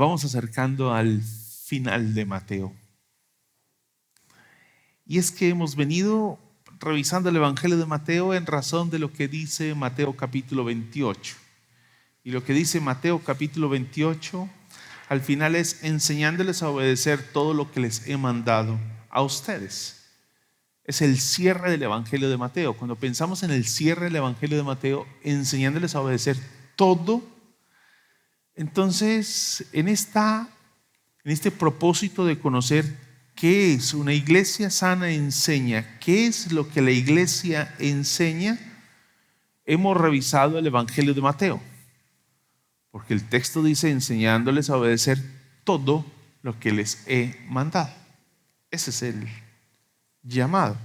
vamos acercando al final de Mateo. Y es que hemos venido revisando el Evangelio de Mateo en razón de lo que dice Mateo capítulo 28. Y lo que dice Mateo capítulo 28 al final es enseñándoles a obedecer todo lo que les he mandado a ustedes. Es el cierre del Evangelio de Mateo. Cuando pensamos en el cierre del Evangelio de Mateo, enseñándoles a obedecer todo, entonces en este propósito de conocer qué es una iglesia sana enseña, qué es lo que la iglesia enseña, hemos revisado el Evangelio de Mateo. Porque el texto dice enseñándoles a obedecer todo lo que les he mandado. Ese es el llamado.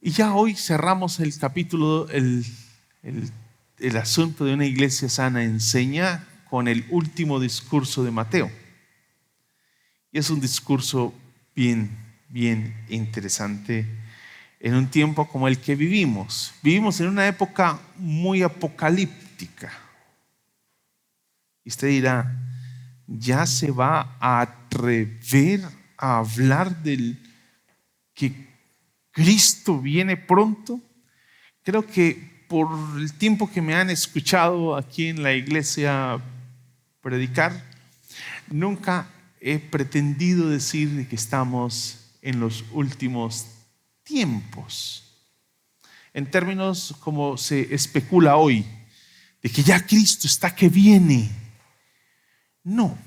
Y ya hoy cerramos el capítulo, el asunto de una iglesia sana enseña con el último discurso de Mateo. Y es un discurso bien interesante en un tiempo como el que vivimos. Vivimos en una época muy apocalíptica. Y usted dirá, ¿ya se va a atrever a hablar del que Cristo viene pronto? Creo que por el tiempo que me han escuchado aquí en la iglesia predicar, nunca he pretendido decir que estamos en los últimos tiempos. En términos como se especula hoy, de que ya Cristo está que viene. No,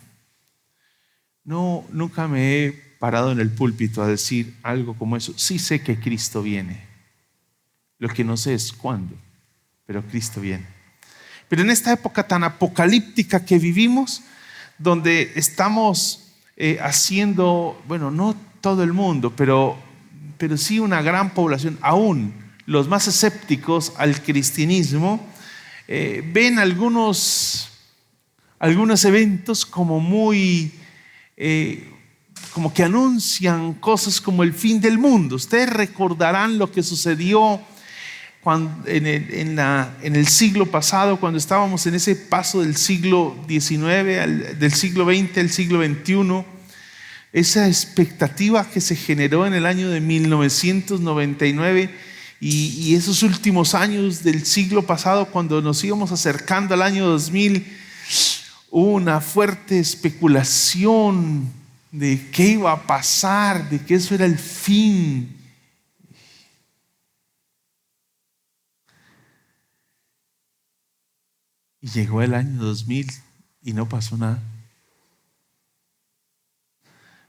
nunca me he parado en el púlpito a decir algo como eso. Sí sé que Cristo viene. Lo que no sé es cuándo, pero Cristo viene. Pero en esta época tan apocalíptica que vivimos, donde estamos haciendo, bueno, no todo el mundo, pero sí una gran población, aún los más escépticos al cristianismo, ven algunos eventos como muy, como que anuncian cosas como el fin del mundo. Ustedes recordarán lo que sucedió en el siglo pasado, cuando estábamos en ese paso del siglo XIX, del siglo XX al siglo XXI, esa expectativa que se generó en el año de 1999 y esos últimos años del siglo pasado, cuando nos íbamos acercando al año 2000, hubo una fuerte especulación de qué iba a pasar, de que eso era el fin. Y llegó el año 2000 y no pasó nada.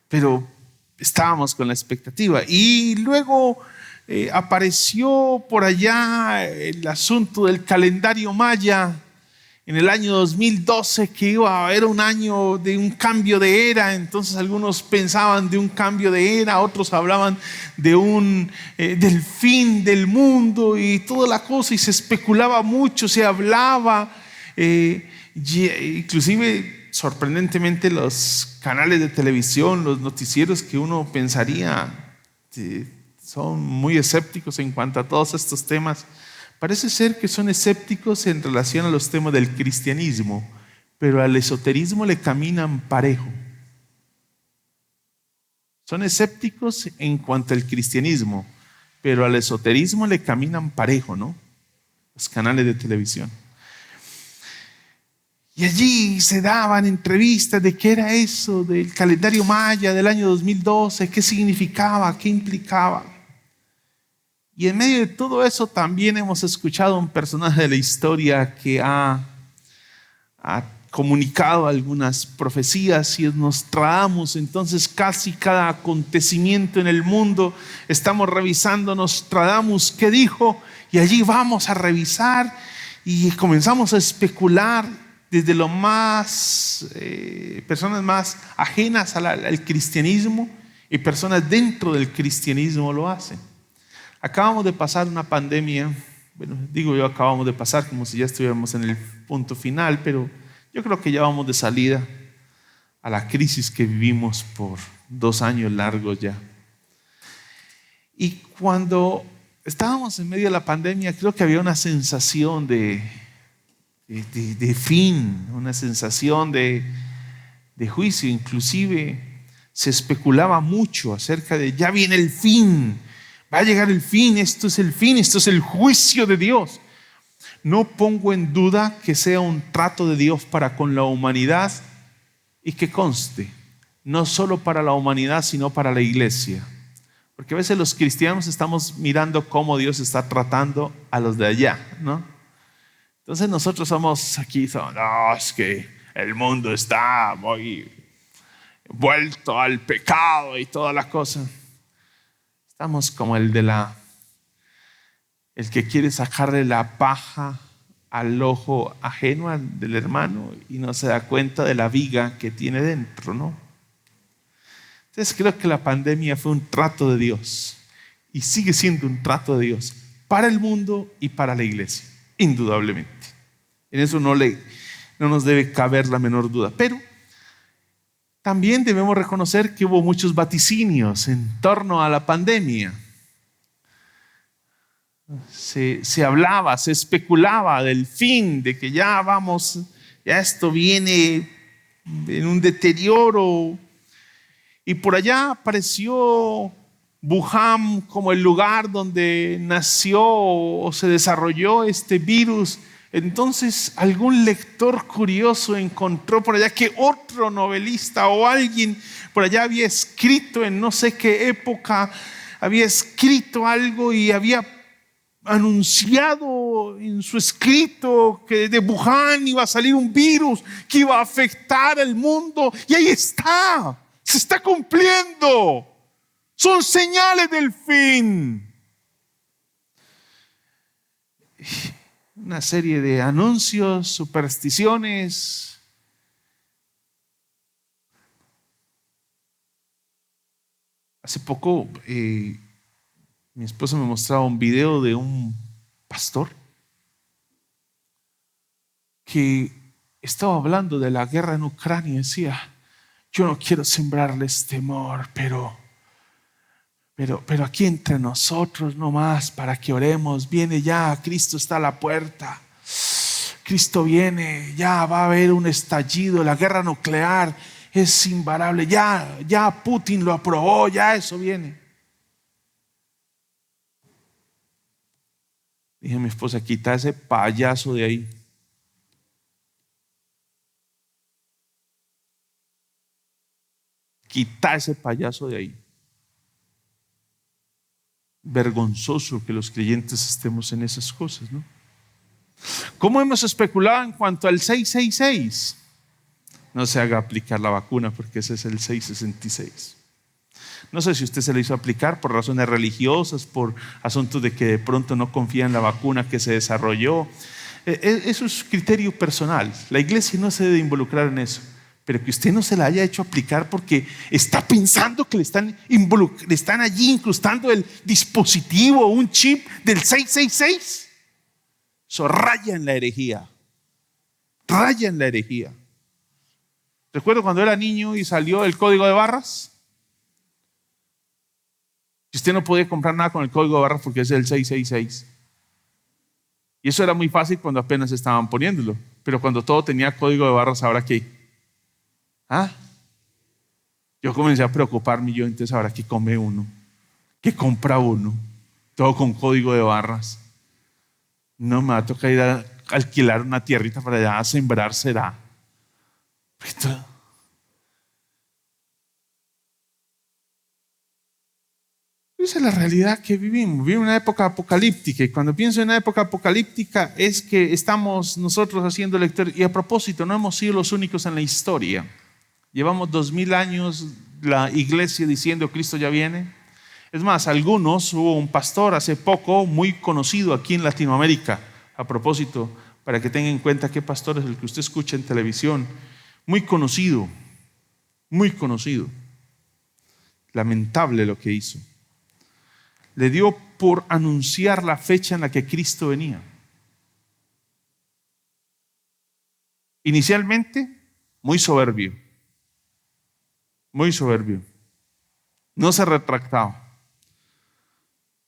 Pero estábamos con la expectativa. Y luego apareció por allá el asunto del calendario maya en el año 2012, que iba a haber un año de un cambio de era. Entonces algunos pensaban de un cambio de era, otros hablaban de del fin del mundo y toda la cosa, y se especulaba mucho, se hablaba, inclusive sorprendentemente los canales de televisión, los noticieros que uno pensaría son muy escépticos en cuanto a todos estos temas, parece ser que son escépticos en relación a los temas del cristianismo, pero al esoterismo le caminan parejo. Son escépticos en cuanto al cristianismo, pero al esoterismo le caminan parejo, ¿no? Los canales de televisión. Y allí se daban entrevistas de qué era eso del calendario maya del año 2012, qué significaba, qué implicaba. Y en medio de todo eso también hemos escuchado a un personaje de la historia que ha comunicado algunas profecías, y es Nostradamus. Entonces casi cada acontecimiento en el mundo estamos revisando Nostradamus qué dijo, y allí vamos a revisar y comenzamos a especular desde lo más, personas más ajenas al cristianismo y personas dentro del cristianismo lo hacen. Acabamos de pasar una pandemia, bueno, digo yo acabamos de pasar como si ya estuviéramos en el punto final, pero yo creo que ya vamos de salida a la crisis que vivimos por 2 años largos ya. Y cuando estábamos en medio de la pandemia, creo que había una sensación de de fin, una sensación de juicio. Inclusive se especulaba mucho acerca de ya viene el fin, va a llegar el fin, esto es el fin, esto es el juicio de Dios. No pongo en duda que sea un trato de Dios para con la humanidad, y que conste, no solo para la humanidad, sino para la iglesia. Porque a veces los cristianos estamos mirando cómo Dios está tratando a los de allá, ¿no? Entonces nosotros somos aquí, no, es que el mundo está muy vuelto al pecado y todas las cosas. Estamos como el que quiere sacarle la paja al ojo ajeno del hermano y no se da cuenta de la viga que tiene dentro, ¿no? Entonces creo que la pandemia fue un trato de Dios y sigue siendo un trato de Dios para el mundo y para la iglesia, indudablemente. En eso no nos debe caber la menor duda. Pero también debemos reconocer que hubo muchos vaticinios en torno a la pandemia. Se hablaba, se especulaba del fin, de que ya esto viene en un deterioro. Y por allá apareció Wuhan como el lugar donde nació o se desarrolló este virus. Entonces algún lector curioso encontró por allá que otro novelista o alguien por allá había escrito en no sé qué época, había escrito algo y había anunciado en su escrito que de Wuhan iba a salir un virus que iba a afectar al mundo. Y ahí está, se está cumpliendo. Son señales del fin. Una serie de anuncios, supersticiones. Hace poco mi esposa me mostraba un video de un pastor que estaba hablando de la guerra en Ucrania y decía: yo no quiero sembrarles temor, pero aquí entre nosotros nomás, para que oremos. Viene ya, Cristo está a la puerta. Cristo viene, ya va a haber un estallido, la guerra nuclear es imparable, ya Putin lo aprobó, ya eso viene. Dije a mi esposa: quita ese payaso de ahí. Quita ese payaso de ahí. Vergonzoso que los creyentes estemos en esas cosas, ¿no? ¿Cómo hemos especulado en cuanto al 666? No se haga aplicar la vacuna, porque ese es el 666. No sé si usted se le hizo aplicar por razones religiosas, por asuntos de que de pronto no confía en la vacuna que se desarrolló. Eso es criterio personal. La iglesia no se debe involucrar en eso. Pero que usted no se la haya hecho aplicar porque está pensando que le están allí incrustando el dispositivo, un chip del 666. Eso raya en la herejía. Raya en la herejía. Recuerdo cuando era niño y salió el código de barras. Y usted no podía comprar nada con el código de barras porque es el 666. Y eso era muy fácil cuando apenas estaban poniéndolo. Pero cuando todo tenía código de barras, ¿ahora qué? Yo comencé a preocuparme. Yo, entonces, ¿ahora qué come uno? ¿Qué compra uno? Todo con código de barras. No, me va a tocar ir a alquilar una tierrita para allá a sembrar, será. Esa es la realidad que vivimos. Vivimos una época apocalíptica, y cuando pienso en una época apocalíptica es que estamos nosotros haciendo lectura. Y a propósito, no hemos sido los únicos en la historia. Llevamos 2000 años la iglesia diciendo Cristo ya viene. Es más, hubo un pastor hace poco muy conocido aquí en Latinoamérica. A propósito, para que tenga en cuenta qué pastor es el que usted escucha en televisión. Muy conocido, muy conocido. Lamentable lo que hizo. Le dio por anunciar la fecha en la que Cristo venía. Inicialmente, muy soberbio. Muy soberbio. No se retractaba.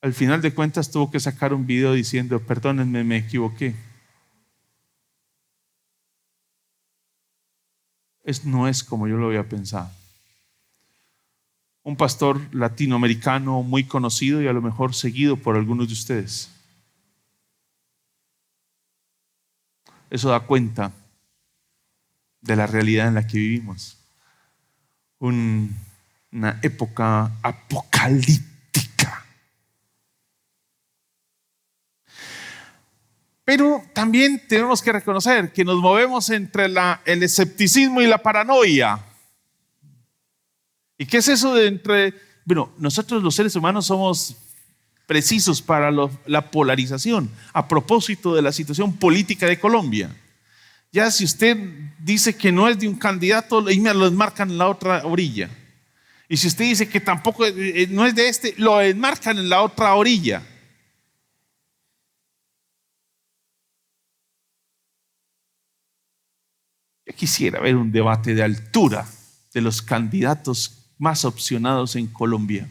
Al final de cuentas tuvo que sacar un video diciendo: perdónenme, me equivoqué. no es como yo lo había pensado. Un pastor latinoamericano muy conocido y a lo mejor seguido por algunos de ustedes. Eso da cuenta de la realidad en la que vivimos. Una época apocalíptica. Pero también tenemos que reconocer que nos movemos entre el escepticismo y la paranoia. ¿Y qué es eso de entre? Bueno, nosotros los seres humanos somos precisos para la polarización a propósito de la situación política de Colombia. Ya si usted dice que no es de un candidato, lo enmarcan en la otra orilla. Y si usted dice que tampoco no es de este, lo enmarcan en la otra orilla. Yo quisiera ver un debate de altura de los candidatos más opcionados en Colombia.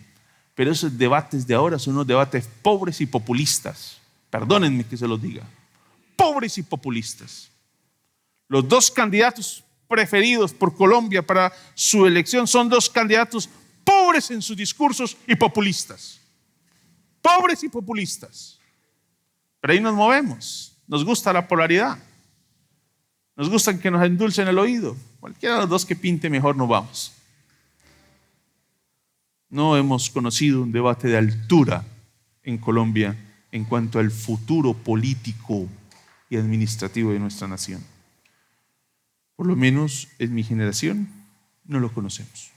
Pero esos debates de ahora son unos debates pobres y populistas. Perdónenme que se los diga. Pobres y populistas. Los dos candidatos preferidos por Colombia para su elección son dos candidatos pobres en sus discursos y populistas. Pobres y populistas. Pero ahí nos movemos. Nos gusta la polaridad. Nos gusta que nos endulcen el oído. Cualquiera de los dos que pinte mejor nos vamos. No hemos conocido un debate de altura en Colombia en cuanto al futuro político y administrativo de nuestra nación. Por lo menos en mi generación no lo conocemos.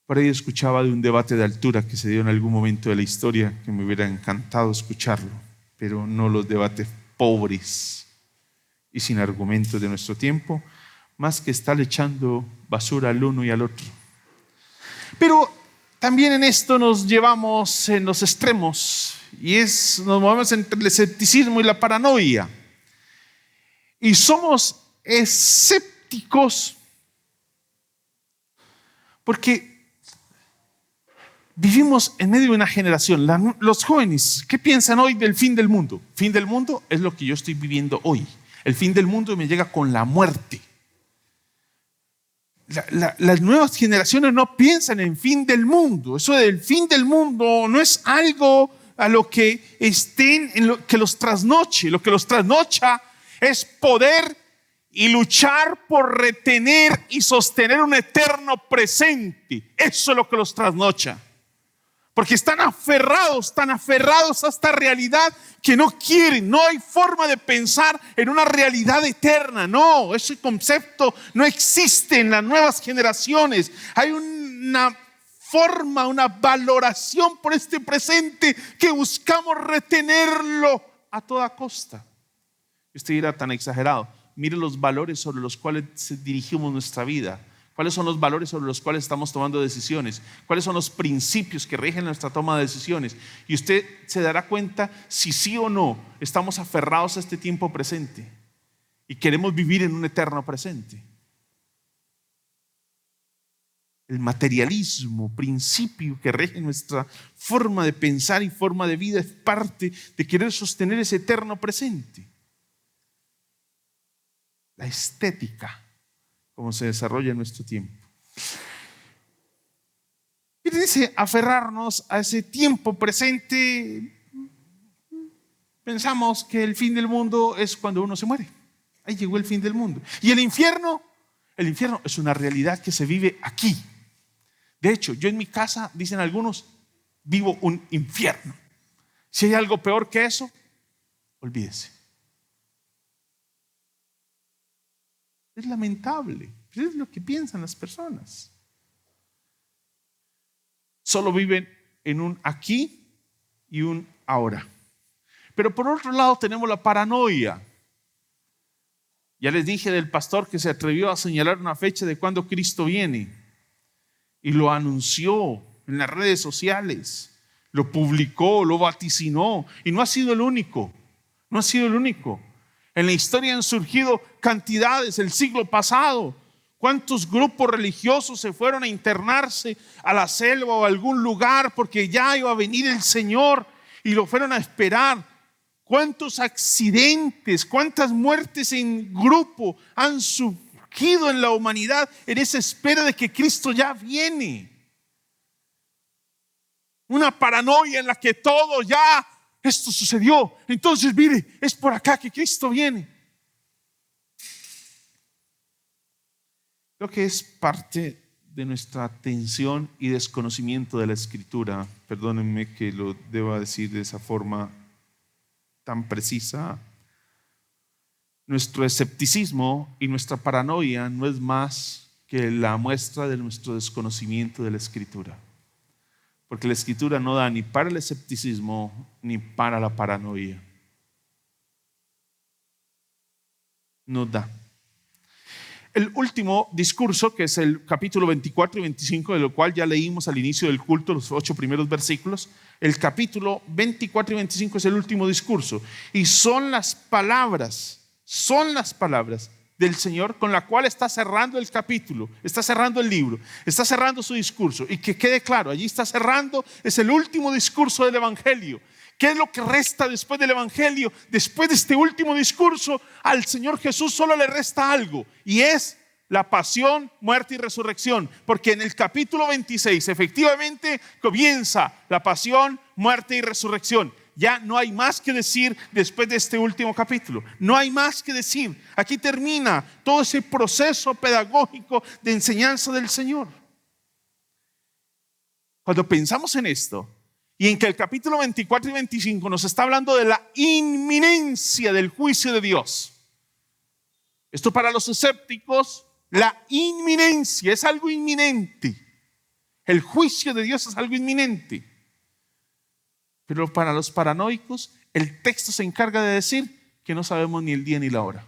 Por ahí escuchaba de un debate de altura que se dio en algún momento de la historia que me hubiera encantado escucharlo, pero no los debates pobres y sin argumentos de nuestro tiempo, más que estar echando basura al uno y al otro. Pero también en esto nos llevamos en los extremos y nos movemos entre el escepticismo y la paranoia. Y somos escépticos porque vivimos en medio de una generación. Los jóvenes, ¿qué piensan hoy del fin del mundo? Fin del mundo es lo que yo estoy viviendo hoy. El fin del mundo me llega con la muerte. Las nuevas generaciones no piensan en fin del mundo. Eso del fin del mundo no es algo a lo que estén, en lo que los trasnoche. Lo que los trasnocha es poder y luchar por retener y sostener un eterno presente. Eso es lo que los trasnocha. Porque están aferrados a esta realidad que no quieren. No hay forma de pensar en una realidad eterna. No, ese concepto no existe en las nuevas generaciones. Hay una forma, una valoración por este presente que buscamos retenerlo a toda costa. Usted dirá, tan exagerado. Mire los valores sobre los cuales dirigimos nuestra vida. ¿Cuáles son los valores sobre los cuales estamos tomando decisiones? ¿Cuáles son los principios que rigen nuestra toma de decisiones? Y usted se dará cuenta si sí o no estamos aferrados a este tiempo presente y queremos vivir en un eterno presente. El materialismo, principio que rige nuestra forma de pensar y forma de vida, es parte de querer sostener ese eterno presente. La estética, como se desarrolla en nuestro tiempo. Y dice, aferrarnos a ese tiempo presente. Pensamos que el fin del mundo es cuando uno se muere. Ahí llegó el fin del mundo. Y el infierno es una realidad que se vive aquí. De hecho, yo en mi casa, dicen algunos, vivo un infierno. Si hay algo peor que eso, olvídese. Es lamentable, pero es lo que piensan las personas. Solo viven en un aquí y un ahora. Pero por otro lado tenemos la paranoia. Ya les dije del pastor que se atrevió a señalar una fecha de cuando Cristo viene y lo anunció en las redes sociales, lo publicó, lo vaticinó, y no ha sido el único. No ha sido el único. En la historia han surgido cantidades el siglo pasado. ¿Cuántos grupos religiosos se fueron a internarse a la selva o a algún lugar porque ya iba a venir el Señor y lo fueron a esperar? cuántos accidentes, cuántas muertes en grupo han surgido en la humanidad en esa espera de que Cristo ya viene. Una paranoia en la que todo ya, esto sucedió, entonces mire, es por acá que Cristo viene. Creo que es parte de nuestra atención y desconocimiento de la Escritura. Perdónenme que lo deba decir de esa forma tan precisa. Nuestro escepticismo y nuestra paranoia no es más que la muestra de nuestro desconocimiento de la Escritura. Porque la Escritura no da ni para el escepticismo ni para la paranoia. No da. El último discurso, que es el capítulo 24 y 25, de lo cual ya leímos al inicio del culto, los 8 primeros versículos. El capítulo 24 y 25 es el último discurso. Y son las palabras del Señor con la cual está cerrando el capítulo, está cerrando el libro, está cerrando su discurso. Y que quede claro, allí está cerrando, es el último discurso del Evangelio. ¿Qué es lo que resta después del Evangelio? Después de este último discurso, al Señor Jesús solo le resta algo, y es la pasión, muerte y resurrección. Porque en el capítulo 26 efectivamente comienza la pasión, muerte y resurrección. Ya no hay más que decir después de este último capítulo. No hay más que decir. Aquí termina todo ese proceso pedagógico de enseñanza del Señor. Cuando pensamos en esto, y en que el capítulo 24 y 25 nos está hablando de la inminencia del juicio de Dios. Esto para los escépticos, la inminencia es algo inminente. El juicio de Dios es algo inminente. Pero para los paranoicos, el texto se encarga de decir que no sabemos ni el día ni la hora.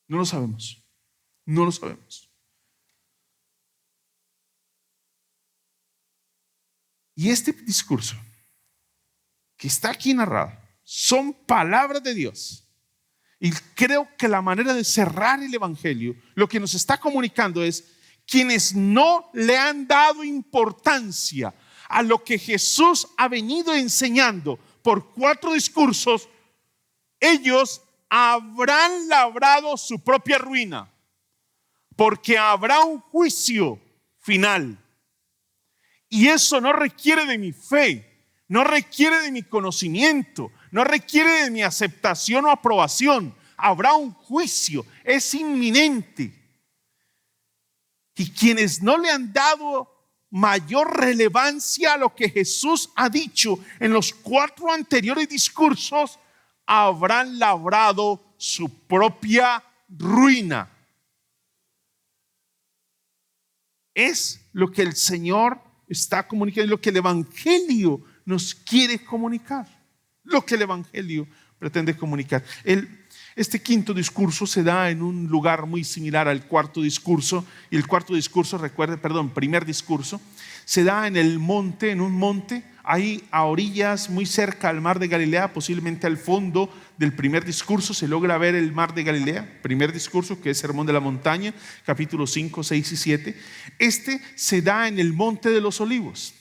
No lo sabemos. No lo sabemos. Y este discurso que está aquí narrado son palabras de Dios. Y creo que la manera de cerrar el Evangelio, lo que nos está comunicando es: quienes no le han dado importancia a lo que Jesús ha venido enseñando por 4 discursos, ellos habrán labrado su propia ruina, porque habrá un juicio final. Y eso no requiere de mi fe, no requiere de mi conocimiento, no requiere de mi aceptación o aprobación. Habrá un juicio, es inminente. Y quienes no le han dado mayor relevancia a lo que Jesús ha dicho en los 4 anteriores discursos, habrán labrado su propia ruina. Es lo que el Señor está comunicando, lo que el Evangelio nos quiere comunicar, lo que el Evangelio pretende comunicar. Este quinto discurso se da en un lugar muy similar al cuarto discurso. Y el cuarto discurso, primer discurso, se da en un monte, ahí a orillas, muy cerca al mar de Galilea, posiblemente al fondo del primer discurso se logra ver el mar de Galilea. Primer discurso, que es Sermón de la Montaña, capítulos 5, 6 y 7. Este se da en el Monte de los Olivos.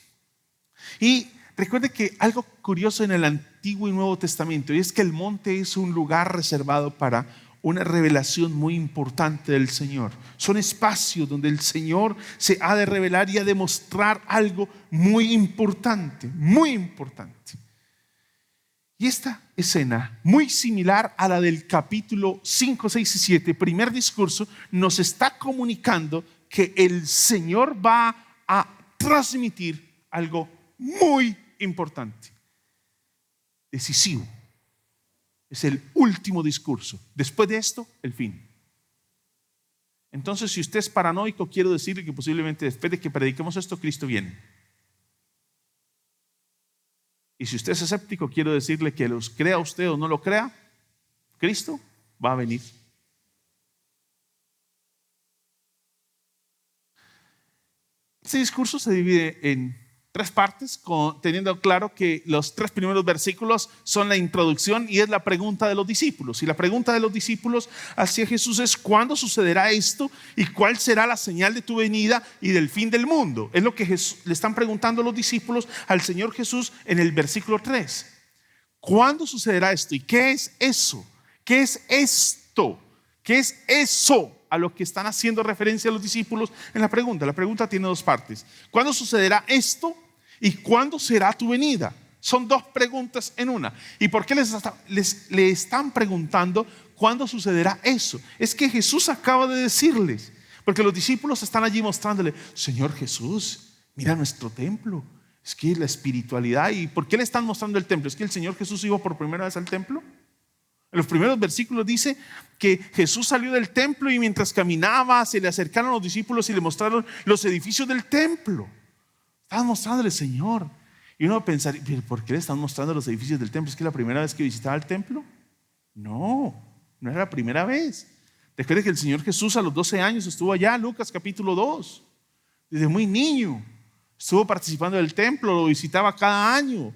Y recuerde que algo curioso en el Antiguo y Nuevo Testamento, y es que el monte es un lugar reservado para una revelación muy importante del Señor. Son espacios donde el Señor se ha de revelar y ha de mostrar algo muy importante, muy importante. Y esta escena, muy similar a la del capítulo 5, 6 y 7, primer discurso, nos está comunicando que el Señor va a transmitir algo muy importante, decisivo. Es el último discurso. Después de esto, el fin. Entonces, si usted es paranoico, quiero decirle que posiblemente después de que prediquemos esto, Cristo viene. Y si usted es escéptico, quiero decirle que los crea usted o no lo crea, Cristo va a venir. Este discurso se divide en Tres partes, teniendo claro que los tres primeros versículos son la introducción y es la pregunta de los discípulos. Y la pregunta de los discípulos hacia Jesús es: ¿cuándo sucederá esto? ¿Y cuál será la señal de tu venida y del fin del mundo? Es lo que le están preguntando los discípulos al Señor Jesús en el versículo 3. ¿Cuándo sucederá esto? ¿Y qué es eso? ¿Qué es esto? ¿Qué es eso a lo que están haciendo referencia los discípulos en la pregunta? La pregunta tiene dos partes. ¿Cuándo sucederá esto? ¿Y cuándo será tu venida? Son dos preguntas en una. ¿Y por qué le están preguntando cuándo sucederá eso? Es que Jesús acaba de decirles, porque los discípulos están allí mostrándole: Señor Jesús, mira nuestro templo. Es que la espiritualidad. ¿Y por qué le están mostrando el templo? ¿Es que el Señor Jesús iba por primera vez al templo? En los primeros versículos dice que Jesús salió del templo y mientras caminaba se le acercaron los discípulos y le mostraron los edificios del templo. Estaban mostrándole: Señor. Y uno pensaría: ¿por qué le están mostrando los edificios del templo? ¿Es que la primera vez que visitaba el templo? No era la primera vez. Recuerde que el Señor Jesús a los 12 años estuvo allá, Lucas capítulo 2. Desde muy niño estuvo participando del templo, lo visitaba cada año.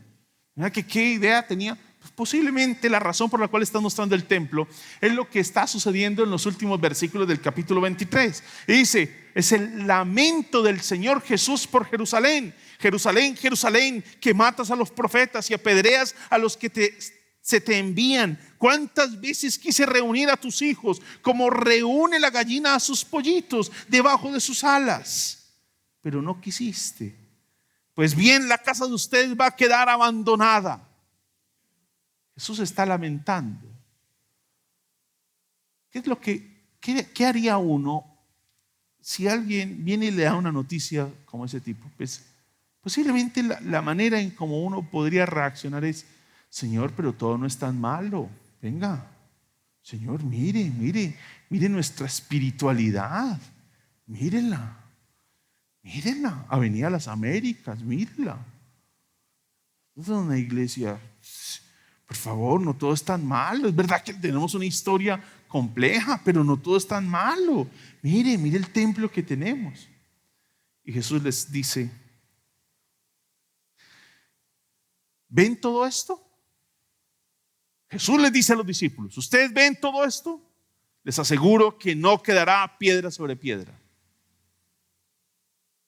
Mira que qué idea tenía. Pues posiblemente la razón por la cual está mostrando el templo es lo que está sucediendo en los últimos versículos del capítulo 23. Y dice: es el lamento del Señor Jesús por Jerusalén. Jerusalén, Jerusalén, que matas a los profetas y apedreas a los que se te envían. ¿Cuántas veces quise reunir a tus hijos como reúne la gallina a sus pollitos debajo de sus alas? Pero no quisiste. Pues bien, la casa de ustedes va a quedar abandonada. Jesús está lamentando. ¿Qué haría uno si alguien viene y le da una noticia como ese tipo? Pues posiblemente la manera en como uno podría reaccionar es: Señor, pero todo no es tan malo. Venga, Señor, mire nuestra espiritualidad. Mírenla. Avenida Las Américas, mírenla. Es una iglesia. Por favor, no todo es tan malo. Es verdad que tenemos una historia compleja, pero no todo es tan malo. Mire el templo que tenemos. Y Jesús les dice: ¿ven todo esto? Jesús les dice a los discípulos: ¿ustedes ven todo esto? Les aseguro que no quedará piedra sobre piedra.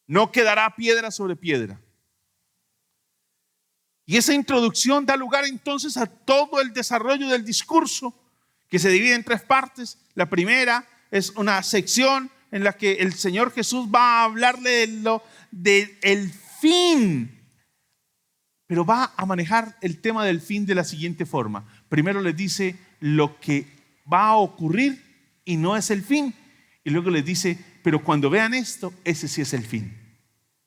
No quedará piedra sobre piedra. Y esa introducción da lugar entonces a todo el desarrollo del discurso, que se divide en tres partes. La primera es una sección en la que el Señor Jesús va a hablarle del fin, pero va a manejar el tema del fin de la siguiente forma. Primero les dice lo que va a ocurrir y no es el fin, y luego les dice: pero cuando vean esto, ese sí es el fin.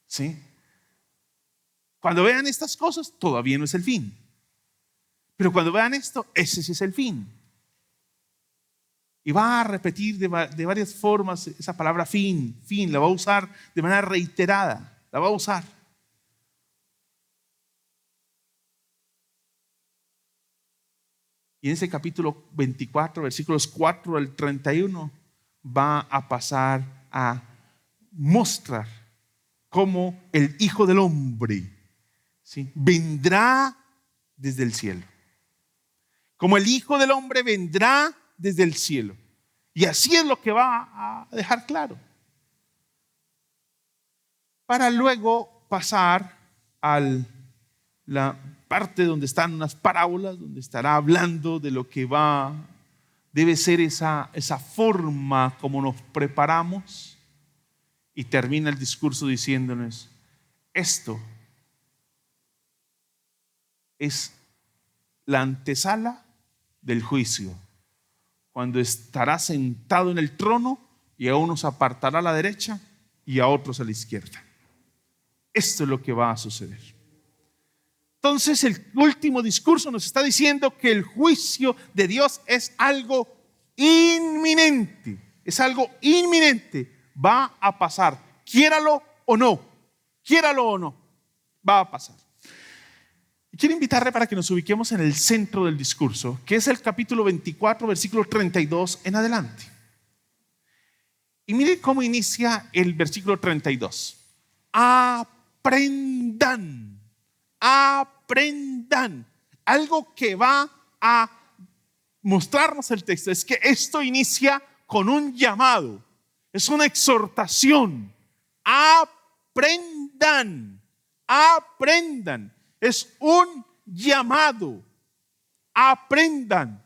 ¿Sí? Cuando vean estas cosas, todavía no es el fin. Pero cuando vean esto, ese sí es el fin. Y va a repetir de varias formas esa palabra fin, la va a usar de manera reiterada, la va a usar. Y en ese capítulo 24, versículos 4 al 31, va a pasar a mostrar cómo el Hijo del Hombre, ¿sí?, vendrá desde el cielo. Como el Hijo del Hombre vendrá desde el cielo. Y así es lo que va a dejar claro. Para luego pasar a la parte donde están unas parábolas, donde estará hablando de lo que debe ser esa forma como nos preparamos. Y termina el discurso diciéndonos: esto es la antesala del juicio, cuando estará sentado en el trono y a unos apartará a la derecha y a otros a la izquierda. Esto es lo que va a suceder. Entonces el último discurso nos está diciendo que el juicio de Dios es algo inminente. Es algo inminente. Va a pasar. Quiéralo o no. Va a pasar. Y quiero invitarle para que nos ubiquemos en el centro del discurso, que es el capítulo 24, versículo 32 en adelante. Y mire cómo inicia el versículo 32. aprendan, aprendan. Algo que va a mostrarnos el texto es que esto inicia con un llamado, es una exhortación. Aprendan, aprendan. Es un llamado. Aprendan.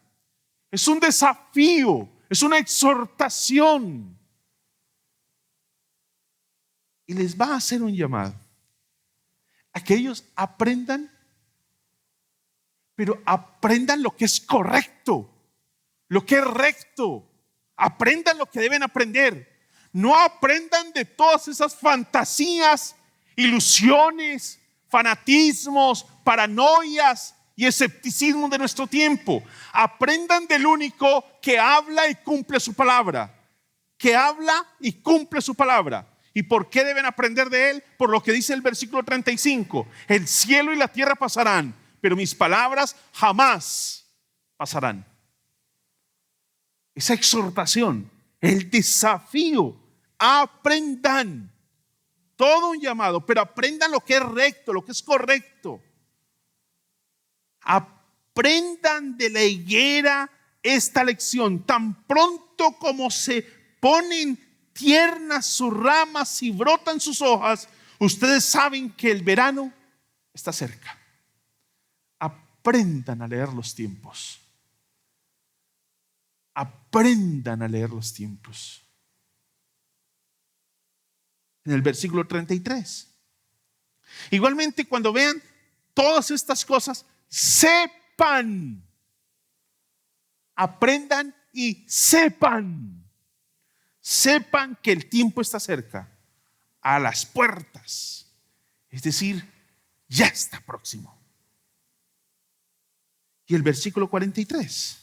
Es un desafío, es una exhortación. Y les va a hacer un llamado a que ellos aprendan, pero aprendan lo que es correcto, lo que es recto. Aprendan lo que deben aprender. No aprendan de todas esas fantasías, ilusiones, fanatismos, paranoias y escepticismo de nuestro tiempo. Aprendan del único que habla y cumple su palabra. Que habla y cumple su palabra. ¿Y por qué deben aprender de él? Por lo que dice el versículo 35. El cielo y la tierra pasarán, pero mis palabras jamás pasarán. Esa exhortación, el desafío, aprendan. Todo un llamado, pero aprendan lo que es recto, lo que es correcto. Aprendan de la higuera esta lección. Tan pronto como se ponen tiernas sus ramas y brotan sus hojas, ustedes saben que el verano está cerca. Aprendan a leer los tiempos. Aprendan a leer los tiempos. En el versículo 33. Igualmente, cuando vean todas estas cosas, sepan, aprendan y sepan que el tiempo está cerca, a las puertas, es decir, ya está próximo. Y el versículo 43,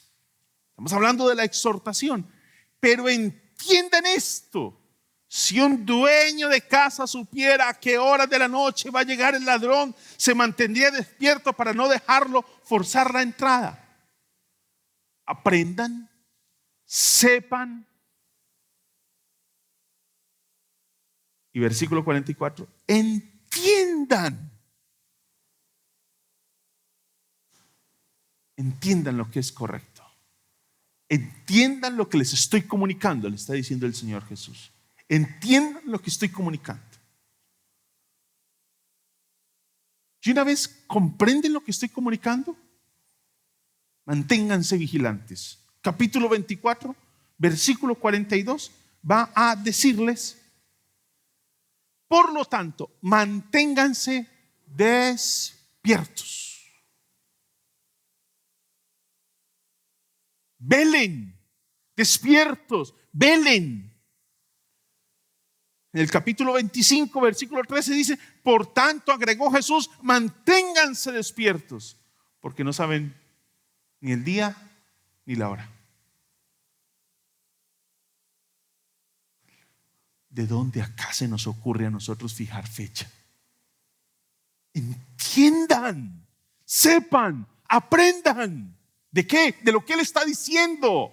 estamos hablando de la exhortación, pero entiendan esto: si un dueño de casa supiera a qué hora de la noche va a llegar el ladrón, se mantendría despierto para no dejarlo forzar la entrada. Aprendan, sepan. Y versículo 44, entiendan. Entiendan lo que es correcto. Entiendan lo que les estoy comunicando, le está diciendo el Señor Jesús. Entiendan lo que estoy comunicando. Y una vez comprenden lo que estoy comunicando, manténganse vigilantes. Capítulo 24, versículo 42, va a decirles: por lo tanto, manténganse despiertos. Velen, despiertos, velen. En el capítulo 25, versículo 13 dice: por tanto, agregó Jesús, manténganse despiertos, porque no saben ni el día ni la hora. ¿De dónde acá se nos ocurre a nosotros fijar fecha? Entiendan, sepan, aprendan. ¿De qué? De lo que Él está diciendo.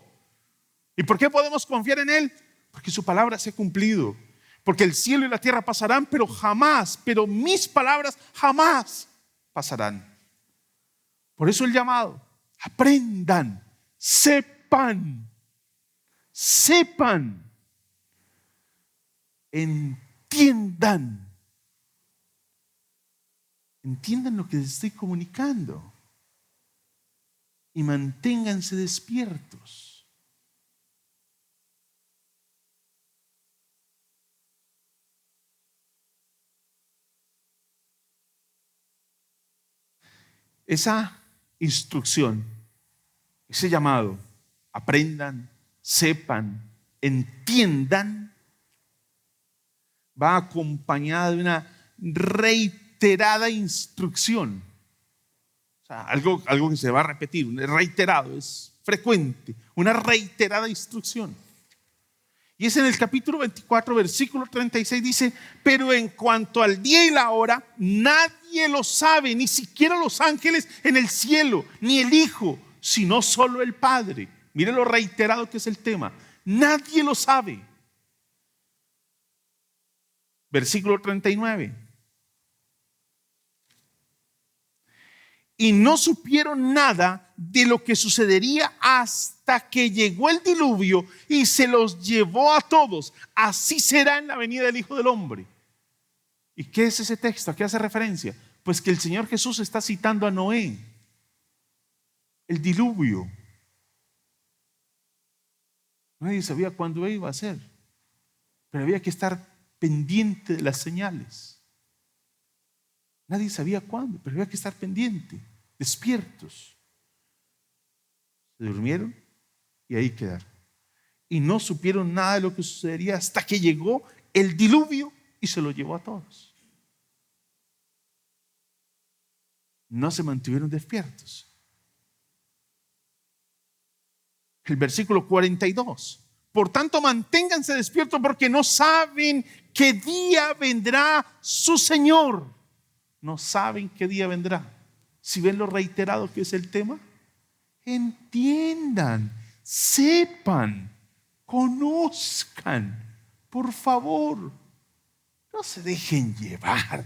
¿Y por qué podemos confiar en Él? Porque su palabra se ha cumplido. Porque el cielo y la tierra pasarán, pero mis palabras jamás pasarán. Por eso el llamado: aprendan, sepan, entiendan lo que les estoy comunicando y manténganse despiertos. Esa instrucción, ese llamado: aprendan, sepan, entiendan, va acompañada de una reiterada instrucción. O sea, algo que se va a repetir, reiterado, es frecuente, una reiterada instrucción. Y es en el capítulo 24, versículo 36, dice: pero en cuanto al día y la hora, nadie lo sabe, ni siquiera los ángeles en el cielo, ni el Hijo, sino solo el Padre. Mire lo reiterado que es el tema. Nadie lo sabe. Versículo 39. y no supieron nada de lo que sucedería hasta que llegó el diluvio y se los llevó a todos. Así será en la venida del Hijo del Hombre. ¿Y qué es ese texto? ¿A qué hace referencia? Pues que el Señor Jesús está citando a Noé, el diluvio. Nadie sabía cuándo iba a ser, pero había que estar pendiente de las señales. Nadie sabía cuándo, pero había que estar pendiente, despiertos. Se durmieron y ahí quedaron. Y no supieron nada de lo que sucedería hasta que llegó el diluvio y se lo llevó a todos. No se mantuvieron despiertos. El versículo 42. Por tanto, manténganse despiertos porque no saben qué día vendrá su Señor. No saben qué día vendrá. Si ven lo reiterado que es el tema, entiendan, sepan, conozcan. Por favor, no se dejen llevar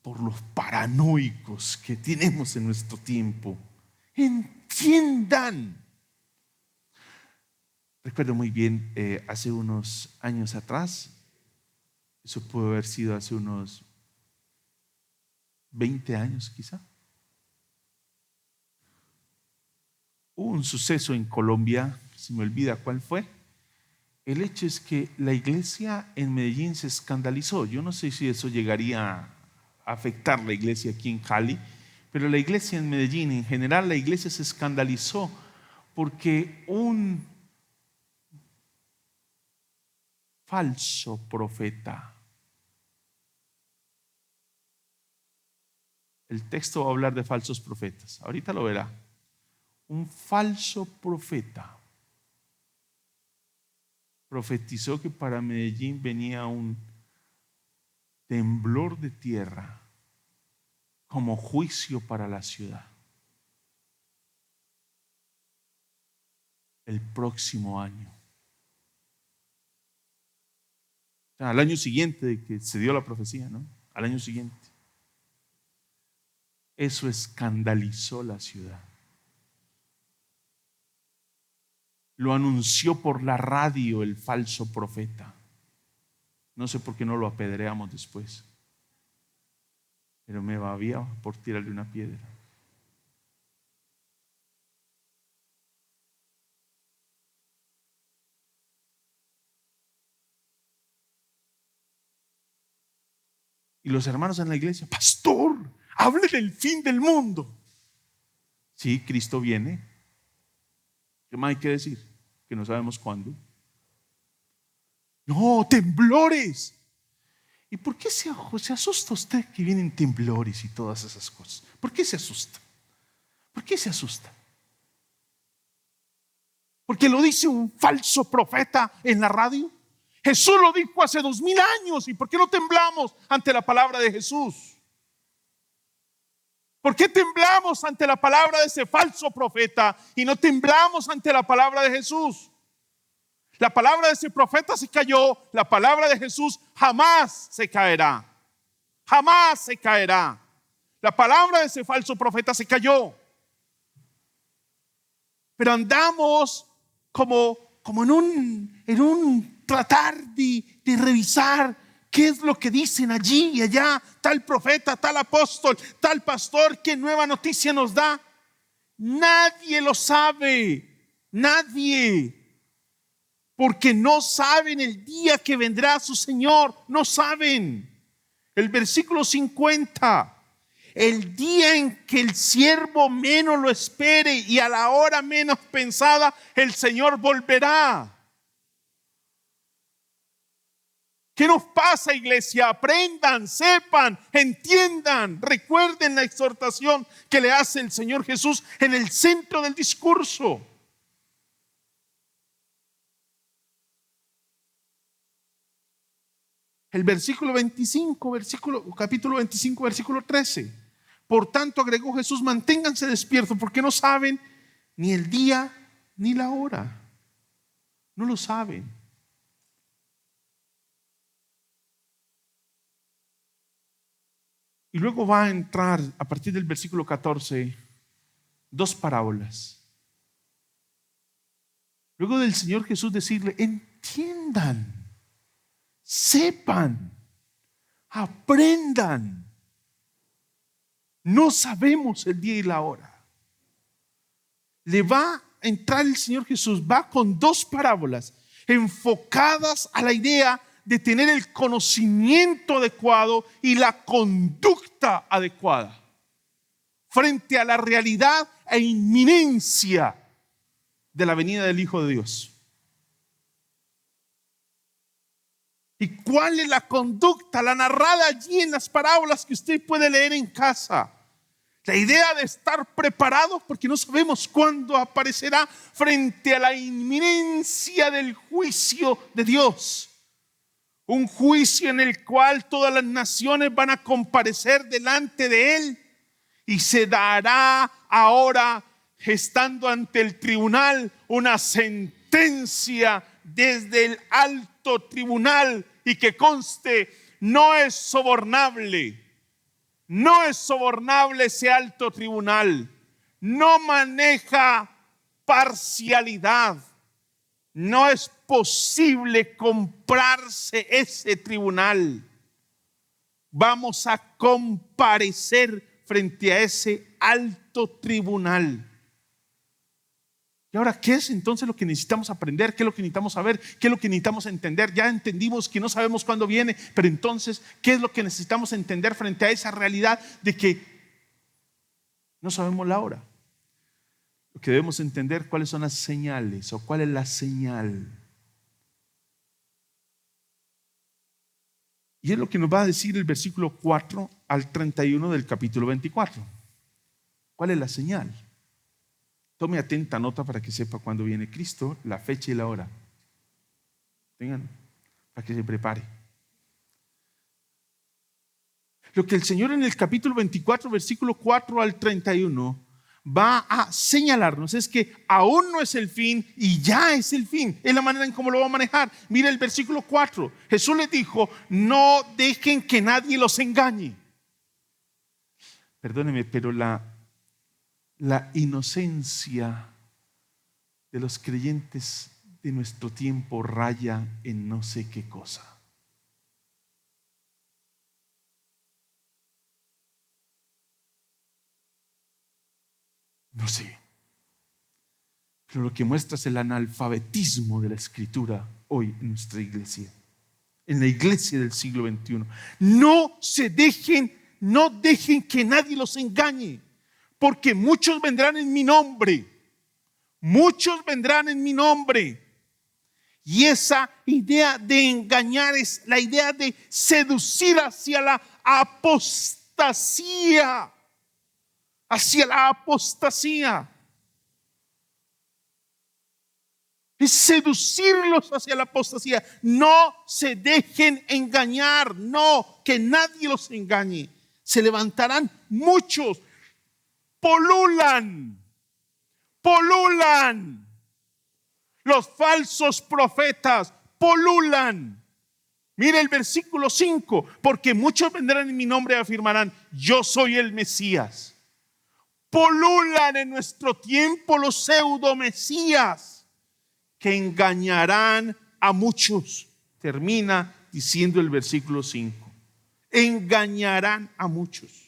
por los paranoicos que tenemos en nuestro tiempo. Entiendan. Recuerdo muy bien, hace unos años atrás, eso puede haber sido hace unos 20 años quizá, hubo un suceso en Colombia, se me olvida cuál fue. El hecho es que la iglesia en Medellín se escandalizó. Yo no sé si eso llegaría a afectar la iglesia aquí en Cali, pero la iglesia en Medellín, en general la iglesia se escandalizó porque un falso profeta. El texto va a hablar de falsos profetas. Ahorita lo verá. Un falso profeta profetizó que para Medellín venía un temblor de tierra como juicio para la ciudad. El próximo año. O sea, al año siguiente de que se dio la profecía, ¿no? Al año siguiente. Eso escandalizó la ciudad. Lo anunció por la radio el falso profeta. No sé por qué no lo apedreamos después, pero me babía por tirarle una piedra. Y los hermanos en la iglesia, pastor, hable del fin del mundo. Sí, Cristo viene. ¿Qué más hay que decir? Que no sabemos cuándo. No, temblores. ¿Y por qué se asusta usted que vienen temblores y todas esas cosas? ¿Por qué se asusta? ¿Por qué se asusta? ¿Porque lo dice un falso profeta en la radio? Jesús lo dijo hace 2000 años. ¿Y por qué no temblamos ante la palabra de Jesús? ¿Por qué temblamos ante la palabra de ese falso profeta y no temblamos ante la palabra de Jesús? La palabra de ese profeta se cayó, la palabra de Jesús jamás se caerá. Jamás se caerá. La palabra de ese falso profeta se cayó. Pero andamos como en un tratar de revisar qué es lo que dicen allí y allá, tal profeta, tal apóstol, tal pastor, qué nueva noticia nos da. Nadie lo sabe, nadie. Porque no saben el día que vendrá su Señor, no saben. El versículo 50, el día en que el siervo menos lo espere y a la hora menos pensada, el Señor volverá. ¿Qué nos pasa, iglesia? Aprendan, sepan, entiendan, recuerden la exhortación que le hace el Señor Jesús en el centro del discurso. El versículo 25, capítulo 25, versículo 13. Por tanto, agregó Jesús, manténganse despiertos porque no saben ni el día ni la hora. No lo saben. Y luego va a entrar a partir del versículo 14 2 parábolas. Luego del Señor Jesús decirle, entiendan, sepan, aprendan. No sabemos el día y la hora. Le va a entrar el Señor Jesús, va con 2 parábolas enfocadas a la idea de tener el conocimiento adecuado y la conducta adecuada frente a la realidad e inminencia de la venida del Hijo de Dios. ¿Y cuál es la conducta? La narrada allí en las parábolas que usted puede leer en casa. La idea de estar preparados porque no sabemos cuándo aparecerá frente a la inminencia del juicio de Dios. Un juicio en el cual todas las naciones van a comparecer delante de Él y se dará ahora, estando ante el tribunal, una sentencia desde el alto tribunal, y que conste, no es sobornable. No es sobornable ese alto tribunal. No maneja parcialidad. No es posible comprarse ese tribunal. Vamos a comparecer frente a ese alto tribunal. Y ahora, ¿qué es entonces lo que necesitamos aprender? ¿Qué es lo que necesitamos saber? ¿Qué es lo que necesitamos entender? Ya entendimos que no sabemos cuándo viene, pero entonces, ¿qué es lo que necesitamos entender frente a esa realidad de que no sabemos la hora? Lo que debemos entender, cuáles son las señales o cuál es la señal. Y es lo que nos va a decir el versículo 4 al 31 del capítulo 24. ¿Cuál es la señal? Tome atenta nota para que sepa cuándo viene Cristo, la fecha y la hora. Tengan, para que se prepare. Lo que el Señor en el capítulo 24, versículo 4 al 31, va a señalarnos es que aún no es el fin y ya es el fin. Es la manera en cómo lo va a manejar. Mira el versículo 4. Jesús les dijo, no dejen que nadie los engañe. Perdóneme, pero la inocencia de los creyentes de nuestro tiempo raya en no sé qué cosa. No sé. Pero lo que muestra es el analfabetismo de la Escritura hoy en nuestra iglesia, en la iglesia del siglo XXI. No dejen que nadie los engañe. Porque muchos vendrán en mi nombre. Muchos vendrán en mi nombre. Y esa idea de engañar es la idea de seducir hacia la apostasía. Hacia la apostasía. Es seducirlos hacia la apostasía. No se dejen engañar. No, que nadie los engañe. Se levantarán muchos. Polulan los falsos profetas, polulan. Mira el versículo 5, porque muchos vendrán en mi nombre y afirmarán, yo soy el Mesías. Polulan en nuestro tiempo los pseudo mesías que engañarán a muchos. Termina diciendo el versículo 5, engañarán a muchos.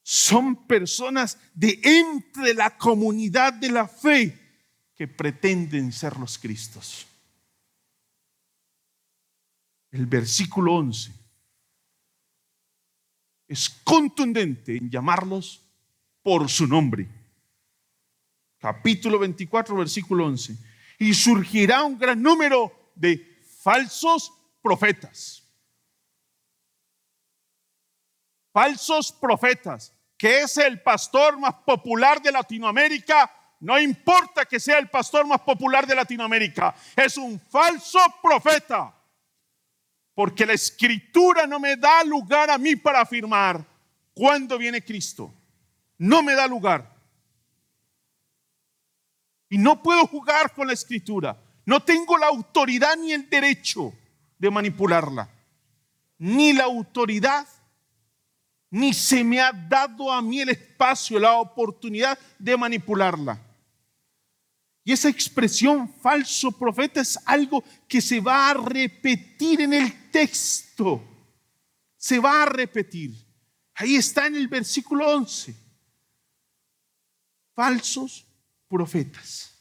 Son personas de entre la comunidad de la fe que pretenden ser los Cristos. El versículo 11 es contundente en llamarlos por su nombre. Capítulo 24, versículo 11. Y surgirá un gran número de falsos profetas. Falsos profetas, que es el pastor más popular de Latinoamérica. No importa que sea el pastor más popular de Latinoamérica, es un falso profeta, porque la Escritura no me da lugar a mí para afirmar cuándo viene Cristo. No me da lugar. Y no puedo jugar con la Escritura. No tengo la autoridad ni el derecho de manipularla, ni la autoridad ni se me ha dado a mí el espacio, la oportunidad de manipularla. Y esa expresión falso profeta es algo que se va a repetir en el texto. Se va a repetir. Ahí está en el versículo 11. Falsos profetas.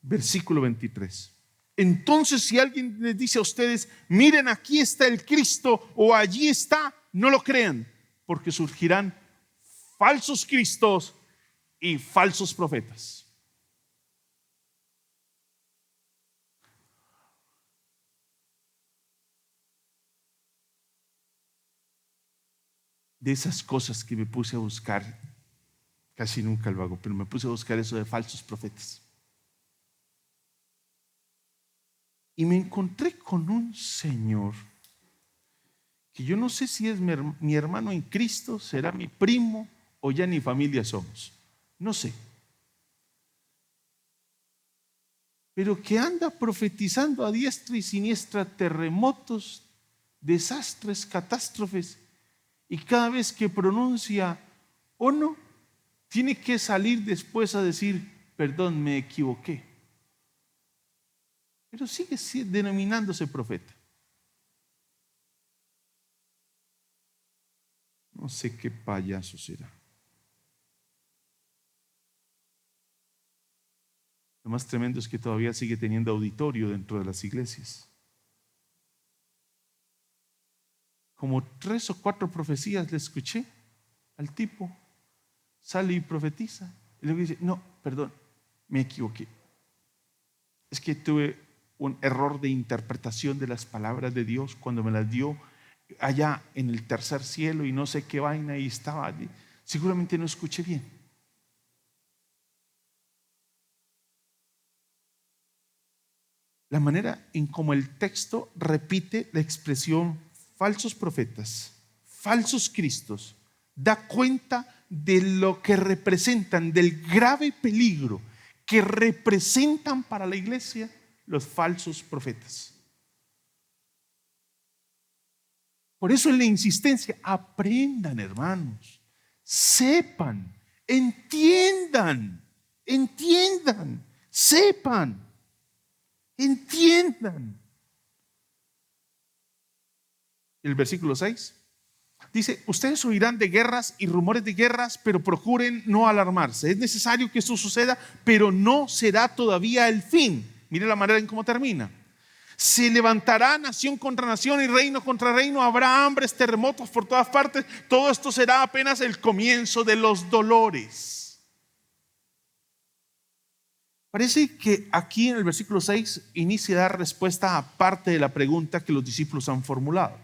Versículo 23. Entonces, si alguien les dice a ustedes, miren, aquí está el Cristo o allí está, no lo crean, porque surgirán falsos cristos y falsos profetas. De esas cosas que me puse a buscar, casi nunca lo hago, pero me puse a buscar eso de falsos profetas. Y me encontré con un señor que yo no sé si es mi hermano en Cristo, será mi primo o ya ni familia somos. No sé. Pero que anda profetizando a diestra y siniestra terremotos, desastres, catástrofes. Y cada vez que pronuncia uno, tiene que salir después a decir, perdón, me equivoqué. Pero sigue denominándose profeta. No sé qué payaso será. Lo más tremendo es que todavía sigue teniendo auditorio dentro de las iglesias. Como 3 o 4 profecías le escuché al tipo. Sale y profetiza. Y luego dice, no, perdón, me equivoqué. Es que tuve un error de interpretación de las palabras de Dios cuando me las dio allá en el tercer cielo y no sé qué vaina y estaba allí. Seguramente no escuché bien. La manera en cómo el texto repite la expresión falsos profetas, falsos cristos, da cuenta de lo que representan, del grave peligro que representan para la iglesia los falsos profetas. Por eso en la insistencia, aprendan, hermanos, sepan, entiendan, sepan, entiendan. El versículo 6 dice, ustedes oirán de guerras y rumores de guerras, pero procuren no alarmarse. Es necesario que esto suceda, pero no será todavía el fin. Mire la manera en cómo termina. Se levantará nación contra nación y reino contra reino. Habrá hambres, terremotos por todas partes. Todo esto será apenas el comienzo de los dolores. Parece que aquí en el versículo 6 inicia a dar respuesta a parte de la pregunta que los discípulos han formulado.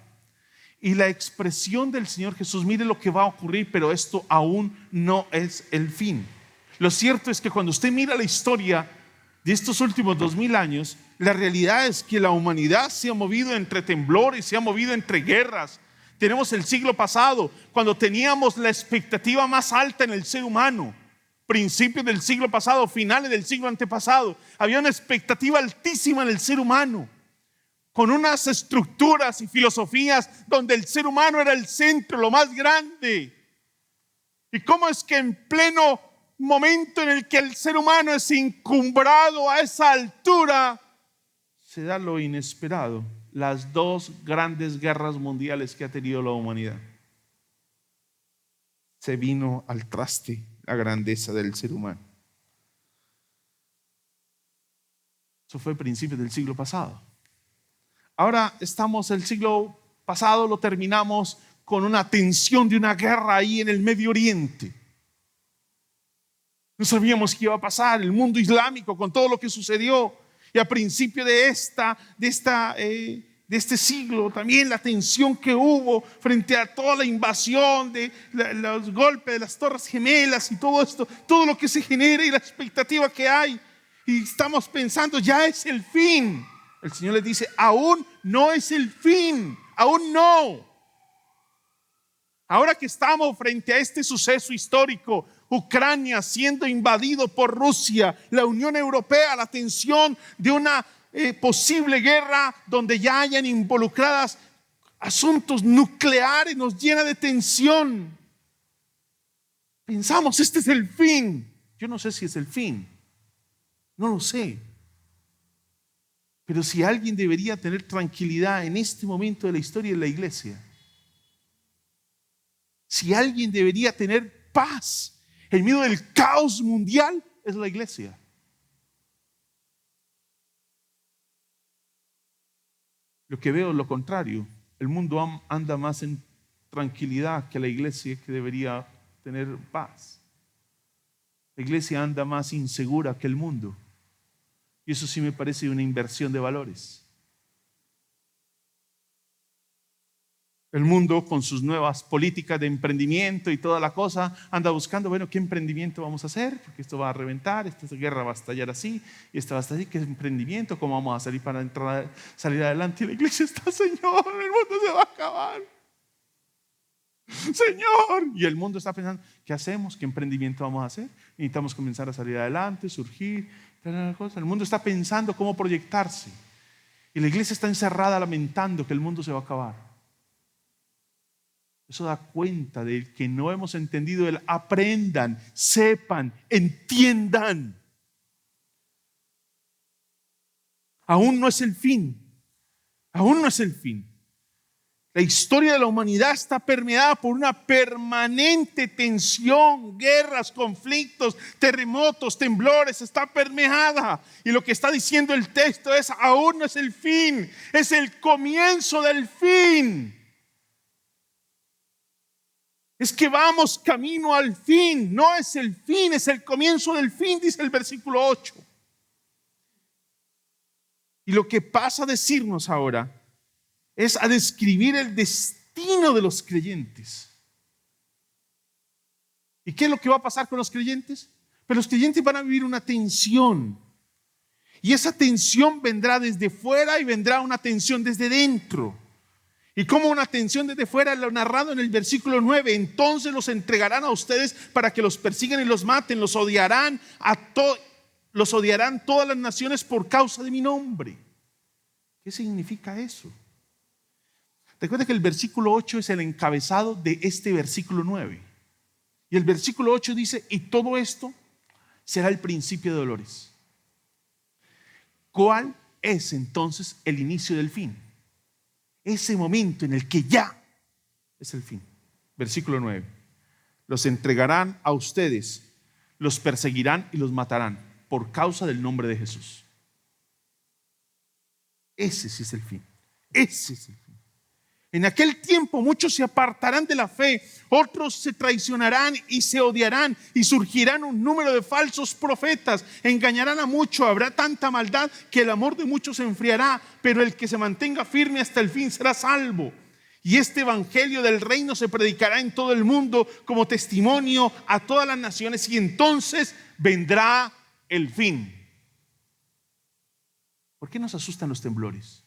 Y la expresión del Señor Jesús, mire lo que va a ocurrir, pero esto aún no es el fin. Lo cierto es que cuando usted mira la historia de estos últimos 2000 años, la realidad es que la humanidad se ha movido entre temblores, se ha movido entre guerras. Tenemos el siglo pasado, cuando teníamos la expectativa más alta en el ser humano. Principios del siglo pasado, finales del siglo antepasado, había una expectativa altísima en el ser humano, con unas estructuras y filosofías donde el ser humano era el centro, lo más grande. ¿Y cómo es que en pleno momento en el que el ser humano es encumbrado a esa altura, se da lo inesperado? Las 2 grandes guerras mundiales que ha tenido la humanidad. Se vino al traste la grandeza del ser humano. Eso fue a principios del siglo pasado. Ahora estamos, el siglo pasado lo terminamos con una tensión de una guerra ahí en el Medio Oriente. No sabíamos qué iba a pasar, el mundo islámico con todo lo que sucedió. Y a principio de este siglo también la tensión que hubo frente a toda la invasión de los golpes de las Torres Gemelas y todo esto, todo lo que se genera y la expectativa que hay. Y estamos pensando, ya es el fin. El Señor les dice, aún no es el fin, aún no. Ahora que estamos frente a este suceso histórico, Ucrania siendo invadido por Rusia, la Unión Europea, la tensión de una posible guerra donde ya hayan involucradas asuntos nucleares, nos llena de tensión. Pensamos, este es el fin. Yo no sé si es el fin, no lo sé. Pero si alguien debería tener tranquilidad en este momento de la historia de la iglesia, si alguien debería tener paz en medio del caos mundial, es la iglesia. Lo que veo es lo contrario. El mundo anda más en tranquilidad que la iglesia, que debería tener paz. La iglesia anda más insegura que el mundo. Y eso sí me parece una inversión de valores. El mundo, con sus nuevas políticas de emprendimiento y toda la cosa, anda buscando, bueno, ¿qué emprendimiento vamos a hacer? Porque esto va a reventar, esta guerra va a estallar así, y esta va a estallar, ¿qué emprendimiento? ¿Cómo vamos a salir para salir adelante? Y la iglesia está, Señor, el mundo se va a acabar. Señor. Y el mundo está pensando, ¿qué hacemos? ¿Qué emprendimiento vamos a hacer? Necesitamos comenzar a salir adelante, surgir. El mundo está pensando cómo proyectarse. Y la iglesia está encerrada lamentando que el mundo se va a acabar. Eso da cuenta de que no hemos entendido el aprendan, sepan, entiendan. Aún no es el fin. Aún no es el fin. La historia de la humanidad está permeada por una permanente tensión, guerras, conflictos, terremotos, temblores, está permeada. Y lo que está diciendo el texto es, aún no es el fin, es el comienzo del fin. Es que vamos camino al fin, no es el fin, es el comienzo del fin, dice el versículo 8. Y lo que pasa a decirnos ahora es a describir el destino de los creyentes. ¿Y qué es lo que va a pasar con los creyentes? Pues los creyentes van a vivir una tensión. Y esa tensión vendrá desde fuera y vendrá una tensión desde dentro. Y como una tensión desde fuera, lo narrado en el versículo 9, entonces los entregarán a ustedes para que los persigan y los maten, los odiarán todas las naciones por causa de mi nombre. ¿Qué significa eso? Recuerda que el versículo 8 es el encabezado de este versículo 9. Y el versículo 8 dice, y todo esto será el principio de dolores. ¿Cuál es entonces el inicio del fin? Ese momento en el que ya es el fin. Versículo 9. Los entregarán a ustedes, los perseguirán y los matarán por causa del nombre de Jesús. Ese sí es el fin. Ese es el fin. En aquel tiempo muchos se apartarán de la fe, otros se traicionarán y se odiarán, y surgirán un número de falsos profetas, engañarán a muchos, habrá tanta maldad que el amor de muchos se enfriará, pero el que se mantenga firme hasta el fin será salvo. Y este evangelio del reino se predicará en todo el mundo como testimonio a todas las naciones, y entonces vendrá el fin. ¿Por qué nos asustan los temblores?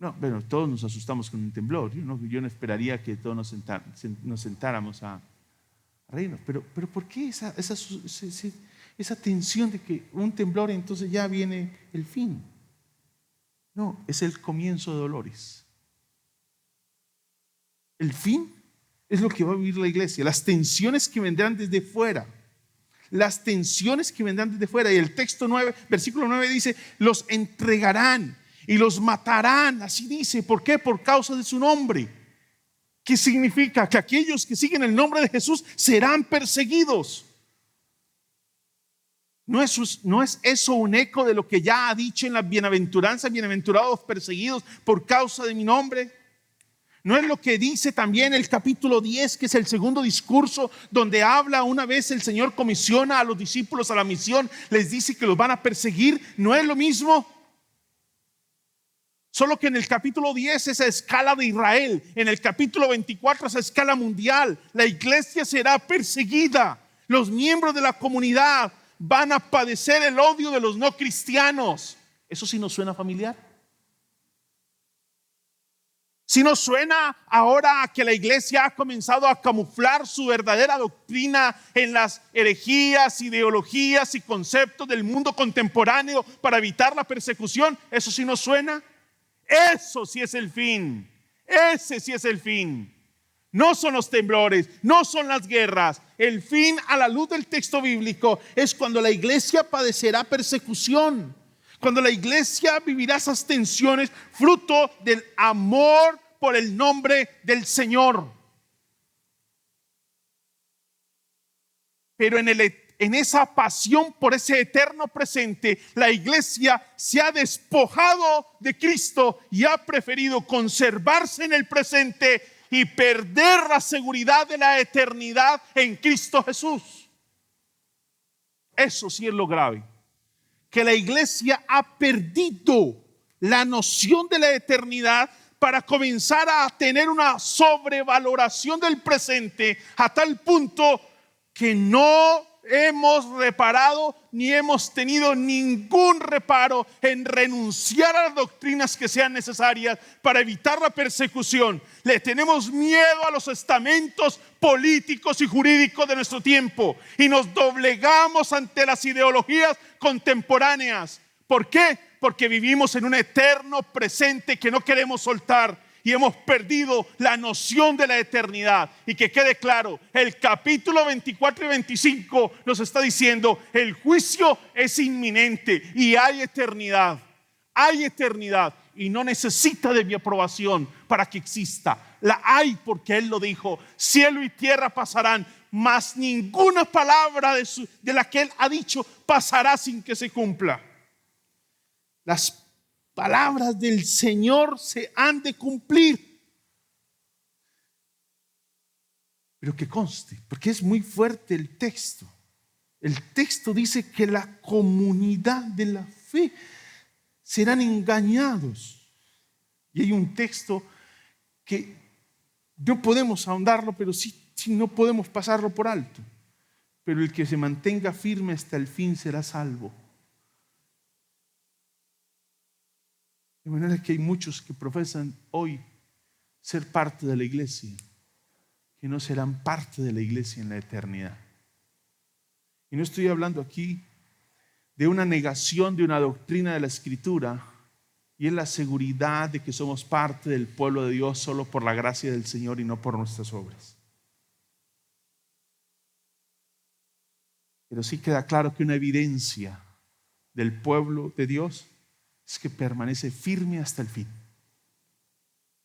No, bueno, todos nos asustamos con un temblor. Yo no esperaría que todos nos sentáramos a reírnos. Pero ¿por qué esa tensión de que un temblor entonces ya viene el fin? No, es el comienzo de dolores. El fin es lo que va a vivir la iglesia. Las tensiones que vendrán desde fuera. Las tensiones que vendrán desde fuera. Y el texto 9, versículo 9 dice, los entregarán y los matarán, así dice. ¿Por qué? Por causa de su nombre. ¿Qué significa? Que aquellos que siguen el nombre de Jesús serán perseguidos. ¿No es eso un eco de lo que ya ha dicho en la bienaventuranza? Bienaventurados perseguidos por causa de mi nombre. ¿No es lo que dice también el capítulo 10, que es el segundo discurso, donde habla una vez el Señor comisiona a los discípulos a la misión, les dice que los van a perseguir? ¿No es lo mismo? Solo que en el capítulo 10 es a escala de Israel, en el capítulo 24 es a escala mundial. La iglesia será perseguida, los miembros de la comunidad van a padecer el odio de los no cristianos. ¿Eso sí nos suena familiar? Si nos suena ahora que la iglesia ha comenzado a camuflar su verdadera doctrina en las herejías, ideologías y conceptos del mundo contemporáneo para evitar la persecución, ¿eso sí nos suena? Eso sí es el fin. Ese sí es el fin. No son los temblores, no son las guerras. El fin, a la luz del texto bíblico, es cuando la iglesia padecerá persecución. Cuando la iglesia vivirá esas tensiones fruto del amor por el nombre del Señor. Pero en esa pasión por ese eterno presente, la iglesia se ha despojado de Cristo y ha preferido conservarse en el presente y perder la seguridad de la eternidad en Cristo Jesús. Eso sí es lo grave. Que la iglesia ha perdido la noción de la eternidad para comenzar a tener una sobrevaloración del presente a tal punto que no hemos reparado ni hemos tenido ningún reparo en renunciar a las doctrinas que sean necesarias para evitar la persecución. Le tenemos miedo a los estamentos políticos y jurídicos de nuestro tiempo y nos doblegamos ante las ideologías contemporáneas. ¿Por qué? Porque vivimos en un eterno presente que no queremos soltar. Y hemos perdido la noción de la eternidad. Y que quede claro, el capítulo 24 y 25 nos está diciendo: el juicio es inminente y hay eternidad. Hay eternidad y no necesita de mi aprobación para que exista. La hay porque Él lo dijo. Cielo y tierra pasarán, mas ninguna palabra de la que Él ha dicho pasará sin que se cumpla. Las palabras del Señor se han de cumplir. Pero que conste, porque es muy fuerte el texto. El texto dice que la comunidad de la fe serán engañados. Y hay un texto que no podemos ahondarlo, pero sí no podemos pasarlo por alto. Pero el que se mantenga firme hasta el fin será salvo. De manera que hay muchos que profesan hoy ser parte de la iglesia, que no serán parte de la iglesia en la eternidad. Y no estoy hablando aquí de una negación de una doctrina de la Escritura, y es la seguridad de que somos parte del pueblo de Dios solo por la gracia del Señor y no por nuestras obras. Pero sí queda claro que una evidencia del pueblo de Dios es que permanece firme hasta el fin.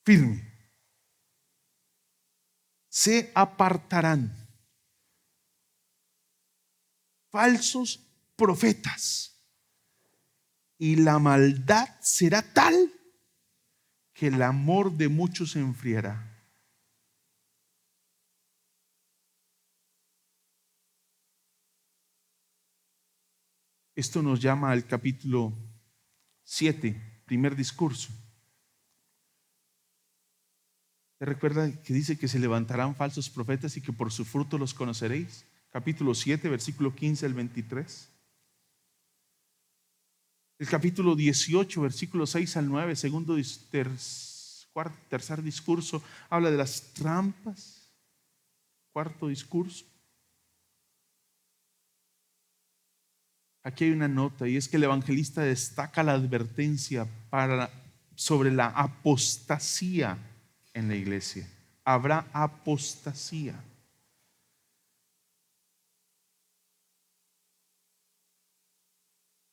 Firme. Se apartarán falsos profetas y la maldad será tal que el amor de muchos se enfriará. Esto nos llama al capítulo 7, primer discurso. ¿Te recuerda que dice que se levantarán falsos profetas y que por su fruto los conoceréis? Capítulo 7, versículo 15 al 23. El capítulo 18, versículo 6 al 9, tercer discurso, habla de las trampas. Cuarto discurso. Aquí hay una nota, y es que el evangelista destaca la advertencia sobre la apostasía en la iglesia. Habrá apostasía.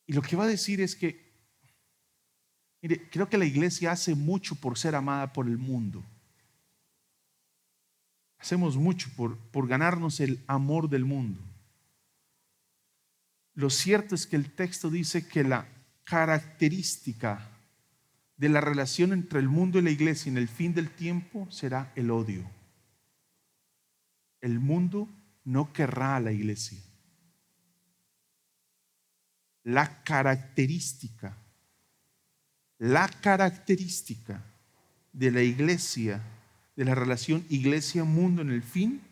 Y lo que va a decir es que, mire, creo que la iglesia hace mucho por ser amada por el mundo. Hacemos mucho por ganarnos el amor del mundo. Lo cierto es que el texto dice que la característica de la relación entre el mundo y la iglesia en el fin del tiempo será el odio. El mundo no querrá a la iglesia. La característica de la iglesia, de la relación iglesia-mundo en el fin,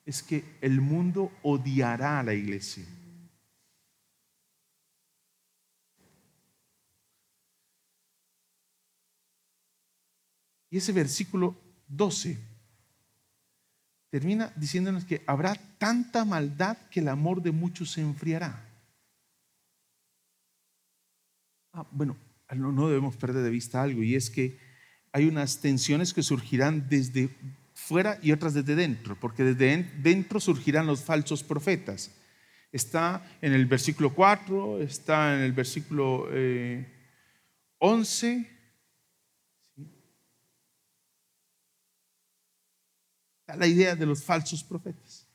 es que el mundo odiará a la iglesia. Y ese versículo 12 termina diciéndonos que habrá tanta maldad que el amor de muchos se enfriará. Bueno, no debemos perder de vista algo, y es que hay unas tensiones que surgirán desde fuera y otras desde dentro, porque desde dentro surgirán los falsos profetas. Está en el versículo 4, está en el versículo 11. Está la idea de los falsos profetas.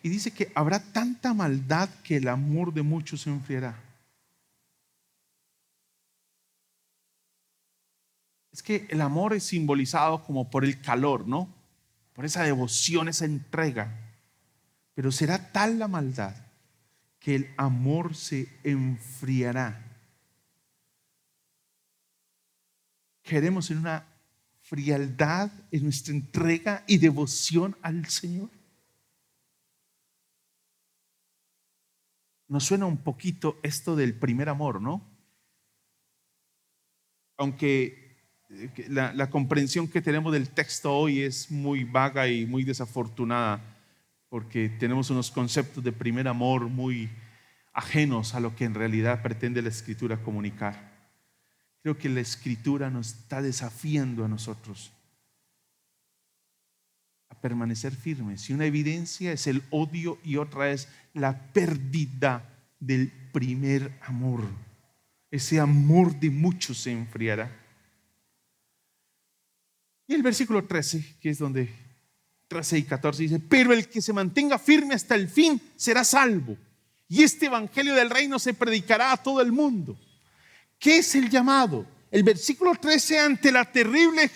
Y dice que habrá tanta maldad que el amor de muchos se enfriará. Es que el amor es simbolizado como por el calor, ¿no? Por esa devoción, esa entrega. Pero será tal la maldad que el amor se enfriará. Queremos en una frialdad en nuestra entrega y devoción al Señor. Nos suena un poquito esto del primer amor, ¿no? Aunque la comprensión que tenemos del texto hoy es muy vaga y muy desafortunada, porque tenemos unos conceptos de primer amor muy ajenos a lo que en realidad pretende la Escritura comunicar. Creo que la Escritura nos está desafiando a nosotros a permanecer firmes. Y una evidencia es el odio y otra es la pérdida del primer amor. Ese amor de muchos se enfriará. Y el versículo 13, que es donde 13 y 14 dice: pero el que se mantenga firme hasta el fin será salvo, y este evangelio del reino se predicará a todo el mundo. ¿Qué es el llamado? El versículo 13, ante la terrible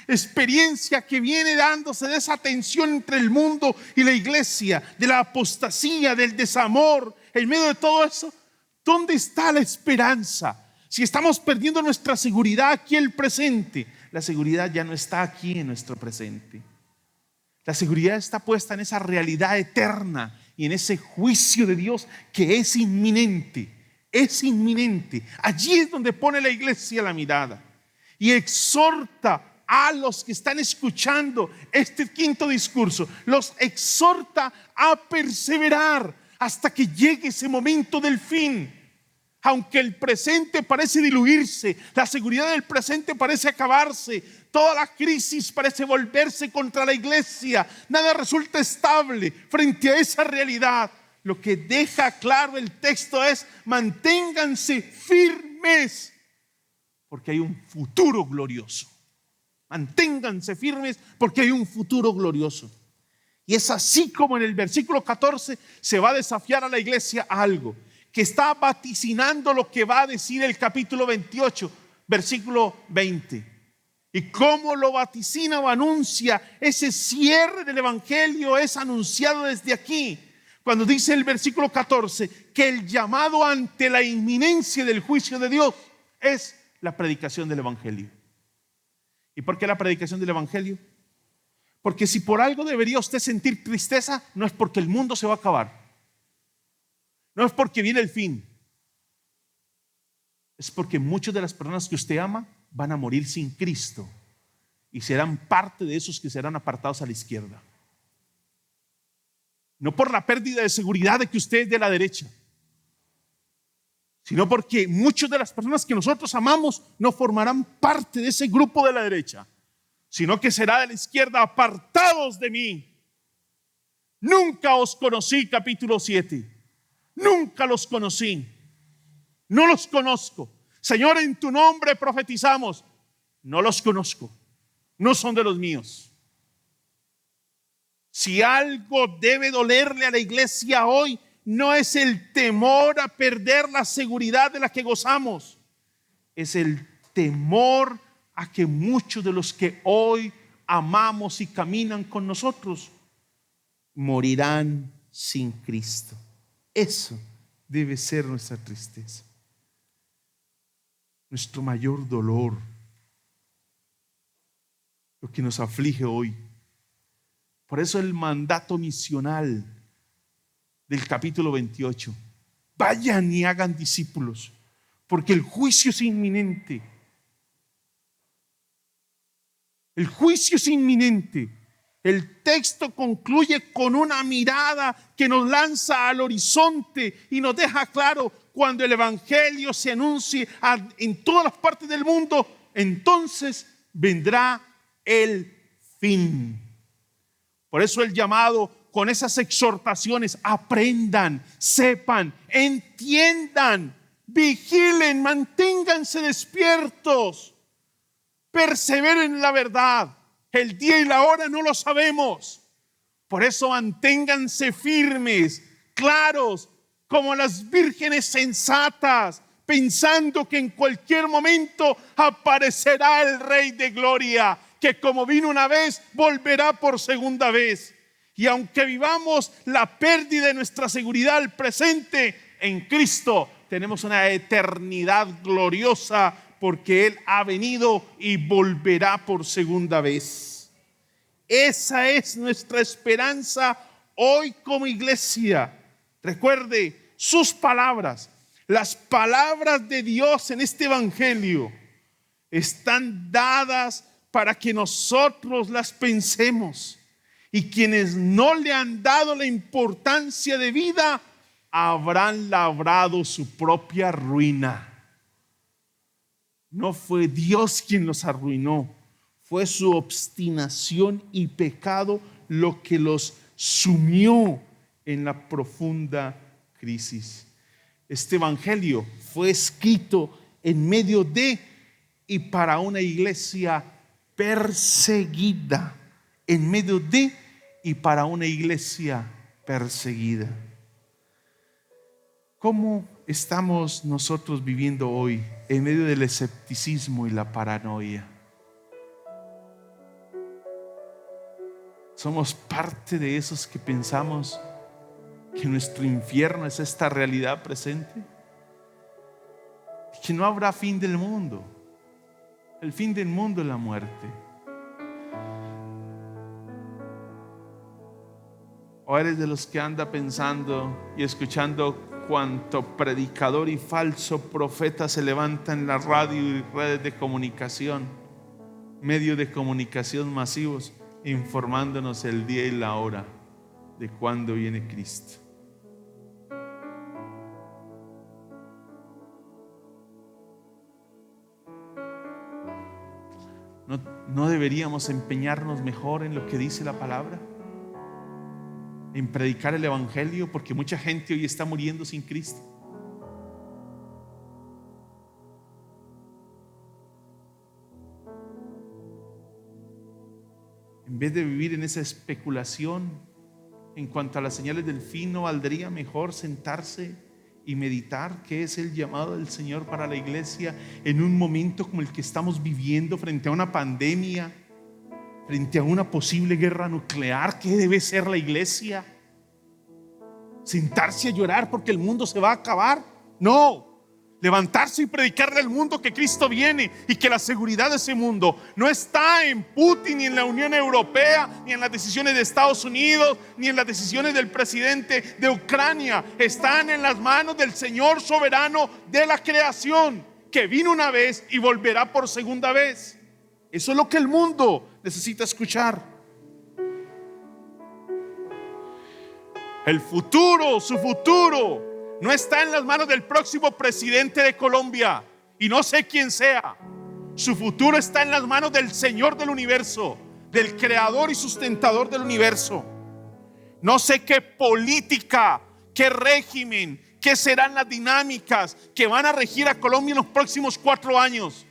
experiencia que viene dándose de esa tensión entre el mundo y la iglesia, de la apostasía, del desamor, en medio de todo eso, ¿dónde está la esperanza? Si estamos perdiendo nuestra seguridad aquí en el presente, la seguridad ya no está aquí en nuestro presente. La seguridad está puesta en esa realidad eterna y en ese juicio de Dios que es inminente. Es inminente. Allí es donde pone la iglesia la mirada y exhorta a los que están escuchando este quinto discurso, los exhorta a perseverar hasta que llegue ese momento del fin. Aunque el presente parece diluirse, la seguridad del presente parece acabarse, toda la crisis parece volverse contra la iglesia, nada resulta estable frente a esa realidad. Lo que deja claro el texto es: manténganse firmes, porque hay un futuro glorioso. Manténganse firmes porque hay un futuro glorioso. Y es así como en el versículo 14 se va a desafiar a la iglesia a algo que está vaticinando lo que va a decir el capítulo 28, versículo 20. Y cómo lo vaticina o anuncia ese cierre del evangelio es anunciado desde aquí, cuando dice el versículo 14 que el llamado ante la inminencia del juicio de Dios es la predicación del evangelio. ¿Y por qué la predicación del evangelio? Porque si por algo debería usted sentir tristeza, no es porque el mundo se va a acabar, no es porque viene el fin, es porque muchas de las personas que usted ama van a morir sin Cristo y serán parte de esos que serán apartados a la izquierda. No por la pérdida de seguridad de que usted es de la derecha, sino porque muchas de las personas que nosotros amamos no formarán parte de ese grupo de la derecha, sino que será de la izquierda. Apartados de mí, nunca os conocí, capítulo 7. Nunca los conocí, no los conozco. Señor, en tu nombre profetizamos, no los conozco, no son de los míos. Si algo debe dolerle a la iglesia hoy, no es el temor a perder la seguridad de la que gozamos, es el temor a que muchos de los que hoy amamos y caminan con nosotros morirán sin Cristo. Eso debe ser nuestra tristeza, nuestro mayor dolor, lo que nos aflige hoy. Por eso el mandato misional del capítulo 28: vayan y hagan discípulos, porque el juicio es inminente. El juicio es inminente. El texto concluye con una mirada que nos lanza al horizonte y nos deja claro: cuando el evangelio se anuncie en todas las partes del mundo, entonces vendrá el fin. Por eso el llamado con esas exhortaciones: aprendan, sepan, entiendan, vigilen, manténganse despiertos, perseveren en la verdad. El día y la hora no lo sabemos. Por eso manténganse firmes, claros, como las vírgenes sensatas, pensando que en cualquier momento aparecerá el Rey de Gloria, que como vino una vez, volverá por segunda vez. Y aunque vivamos la pérdida de nuestra seguridad al presente, en Cristo tenemos una eternidad gloriosa, porque Él ha venido y volverá por segunda vez. Esa es nuestra esperanza hoy como iglesia. Recuerde sus palabras, las palabras de Dios en este evangelio están dadas para que nosotros las pensemos. Y quienes no le han dado la importancia de vida habrán labrado su propia ruina. No fue Dios quien los arruinó, fue su obstinación y pecado lo que los sumió en la profunda crisis. Este evangelio fue escrito en medio de y para una iglesia perseguida, en medio de y para una iglesia perseguida. ¿Cómo estamos nosotros viviendo hoy en medio del escepticismo y la paranoia? ¿Somos parte de esos que pensamos que nuestro infierno es esta realidad presente? Que no habrá fin del mundo. El fin del mundo es la muerte. ¿O eres de los que anda pensando y escuchando cuanto predicador y falso profeta se levanta en la radio y redes de comunicación, medios de comunicación masivos, informándonos el día y la hora de cuándo viene Cristo? ¿No deberíamos empeñarnos mejor en lo que dice la palabra? En predicar el evangelio, porque mucha gente hoy está muriendo sin Cristo. En vez de vivir en esa especulación en cuanto a las señales del fin, ¿no valdría mejor sentarse y meditar qué es el llamado del Señor para la iglesia en un momento como el que estamos viviendo, frente a una pandemia, frente a una posible guerra nuclear? ¿Qué debe ser la iglesia? ¿Sentarse a llorar porque el mundo se va a acabar? No. Levantarse y predicarle al mundo que Cristo viene y que la seguridad de ese mundo no está en Putin, ni en la Unión Europea, ni en las decisiones de Estados Unidos, ni en las decisiones del presidente de Ucrania. Están en las manos del Señor soberano de la creación, que vino una vez y volverá por segunda vez. Eso es lo que el mundo necesita escuchar. El futuro, su futuro, no está en las manos del próximo presidente de Colombia, y no sé quién sea. Su futuro está en las manos del Señor del universo, del creador y sustentador del universo. No sé qué política, qué régimen, qué serán las dinámicas que van a regir a Colombia en los próximos 4 años.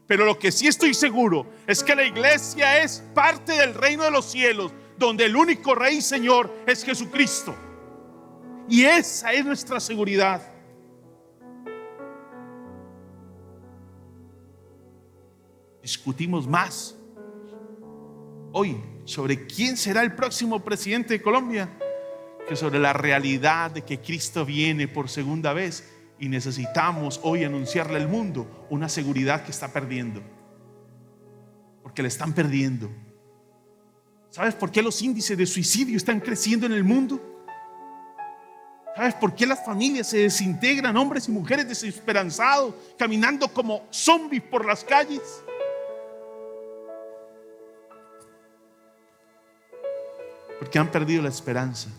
Pero lo que sí estoy seguro es que la iglesia es parte del reino de los cielos, donde el único Rey y Señor es Jesucristo. Y esa es nuestra seguridad. Discutimos más hoy sobre quién será el próximo presidente de Colombia que sobre la realidad de que Cristo viene por segunda vez, y necesitamos hoy anunciarle al mundo una seguridad que está perdiendo, porque la están perdiendo. ¿Sabes por qué los índices de suicidio están creciendo en el mundo? ¿Sabes por qué las familias se desintegran? Hombres y mujeres desesperanzados, caminando como zombies por las calles. porque han perdido la esperanza.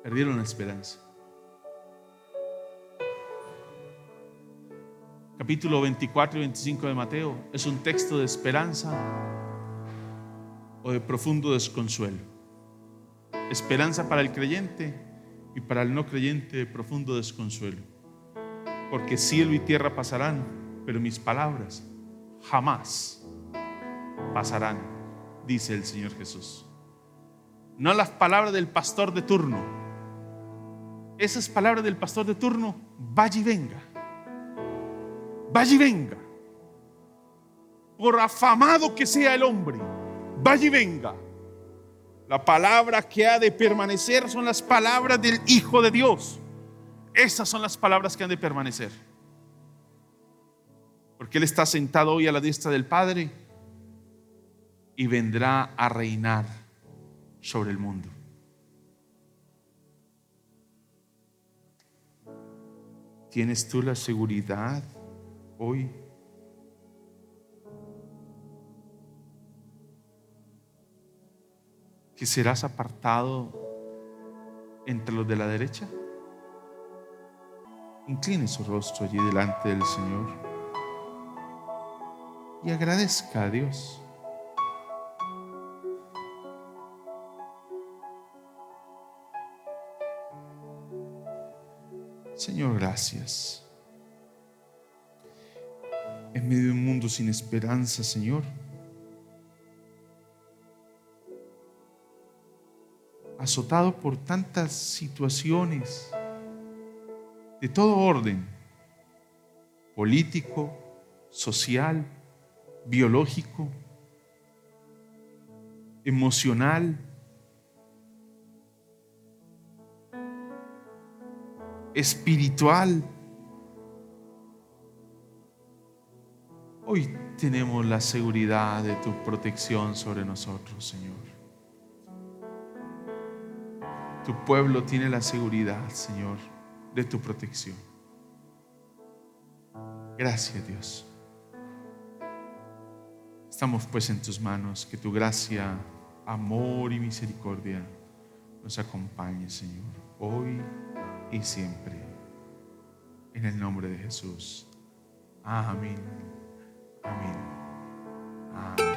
Perdieron la esperanza. Capítulo 24 y 25 de Mateo es un texto de esperanza o de profundo desconsuelo. Esperanza para el creyente y para el no creyente de profundo desconsuelo. Porque cielo y tierra pasarán, pero mis palabras jamás pasarán, dice el Señor Jesús. No las palabras del pastor de turno. Esas palabras del pastor de turno, vaya y venga. Vaya y venga. Por afamado que sea el hombre, vaya y venga. La palabra que ha de permanecer son las palabras del Hijo de Dios. Esas son las palabras que han de permanecer. Porque Él está sentado hoy a la diestra del Padre y vendrá a reinar sobre el mundo. ¿Tienes tú la seguridad hoy? ¿Que serás apartado entre los de la derecha? Incline su rostro allí delante del Señor y agradezca a Dios. Señor, gracias. En medio de un mundo sin esperanza, Señor, azotado por tantas situaciones de todo orden, político, social, biológico, emocional, espiritual. Hoy tenemos la seguridad de tu protección sobre nosotros, Señor. Tu pueblo tiene la seguridad, Señor, de tu protección. Gracias, Dios. Estamos pues en tus manos. Que tu gracia, amor y misericordia nos acompañe, Señor, hoy y siempre. En el nombre de Jesús. Amén. Amén. Amén.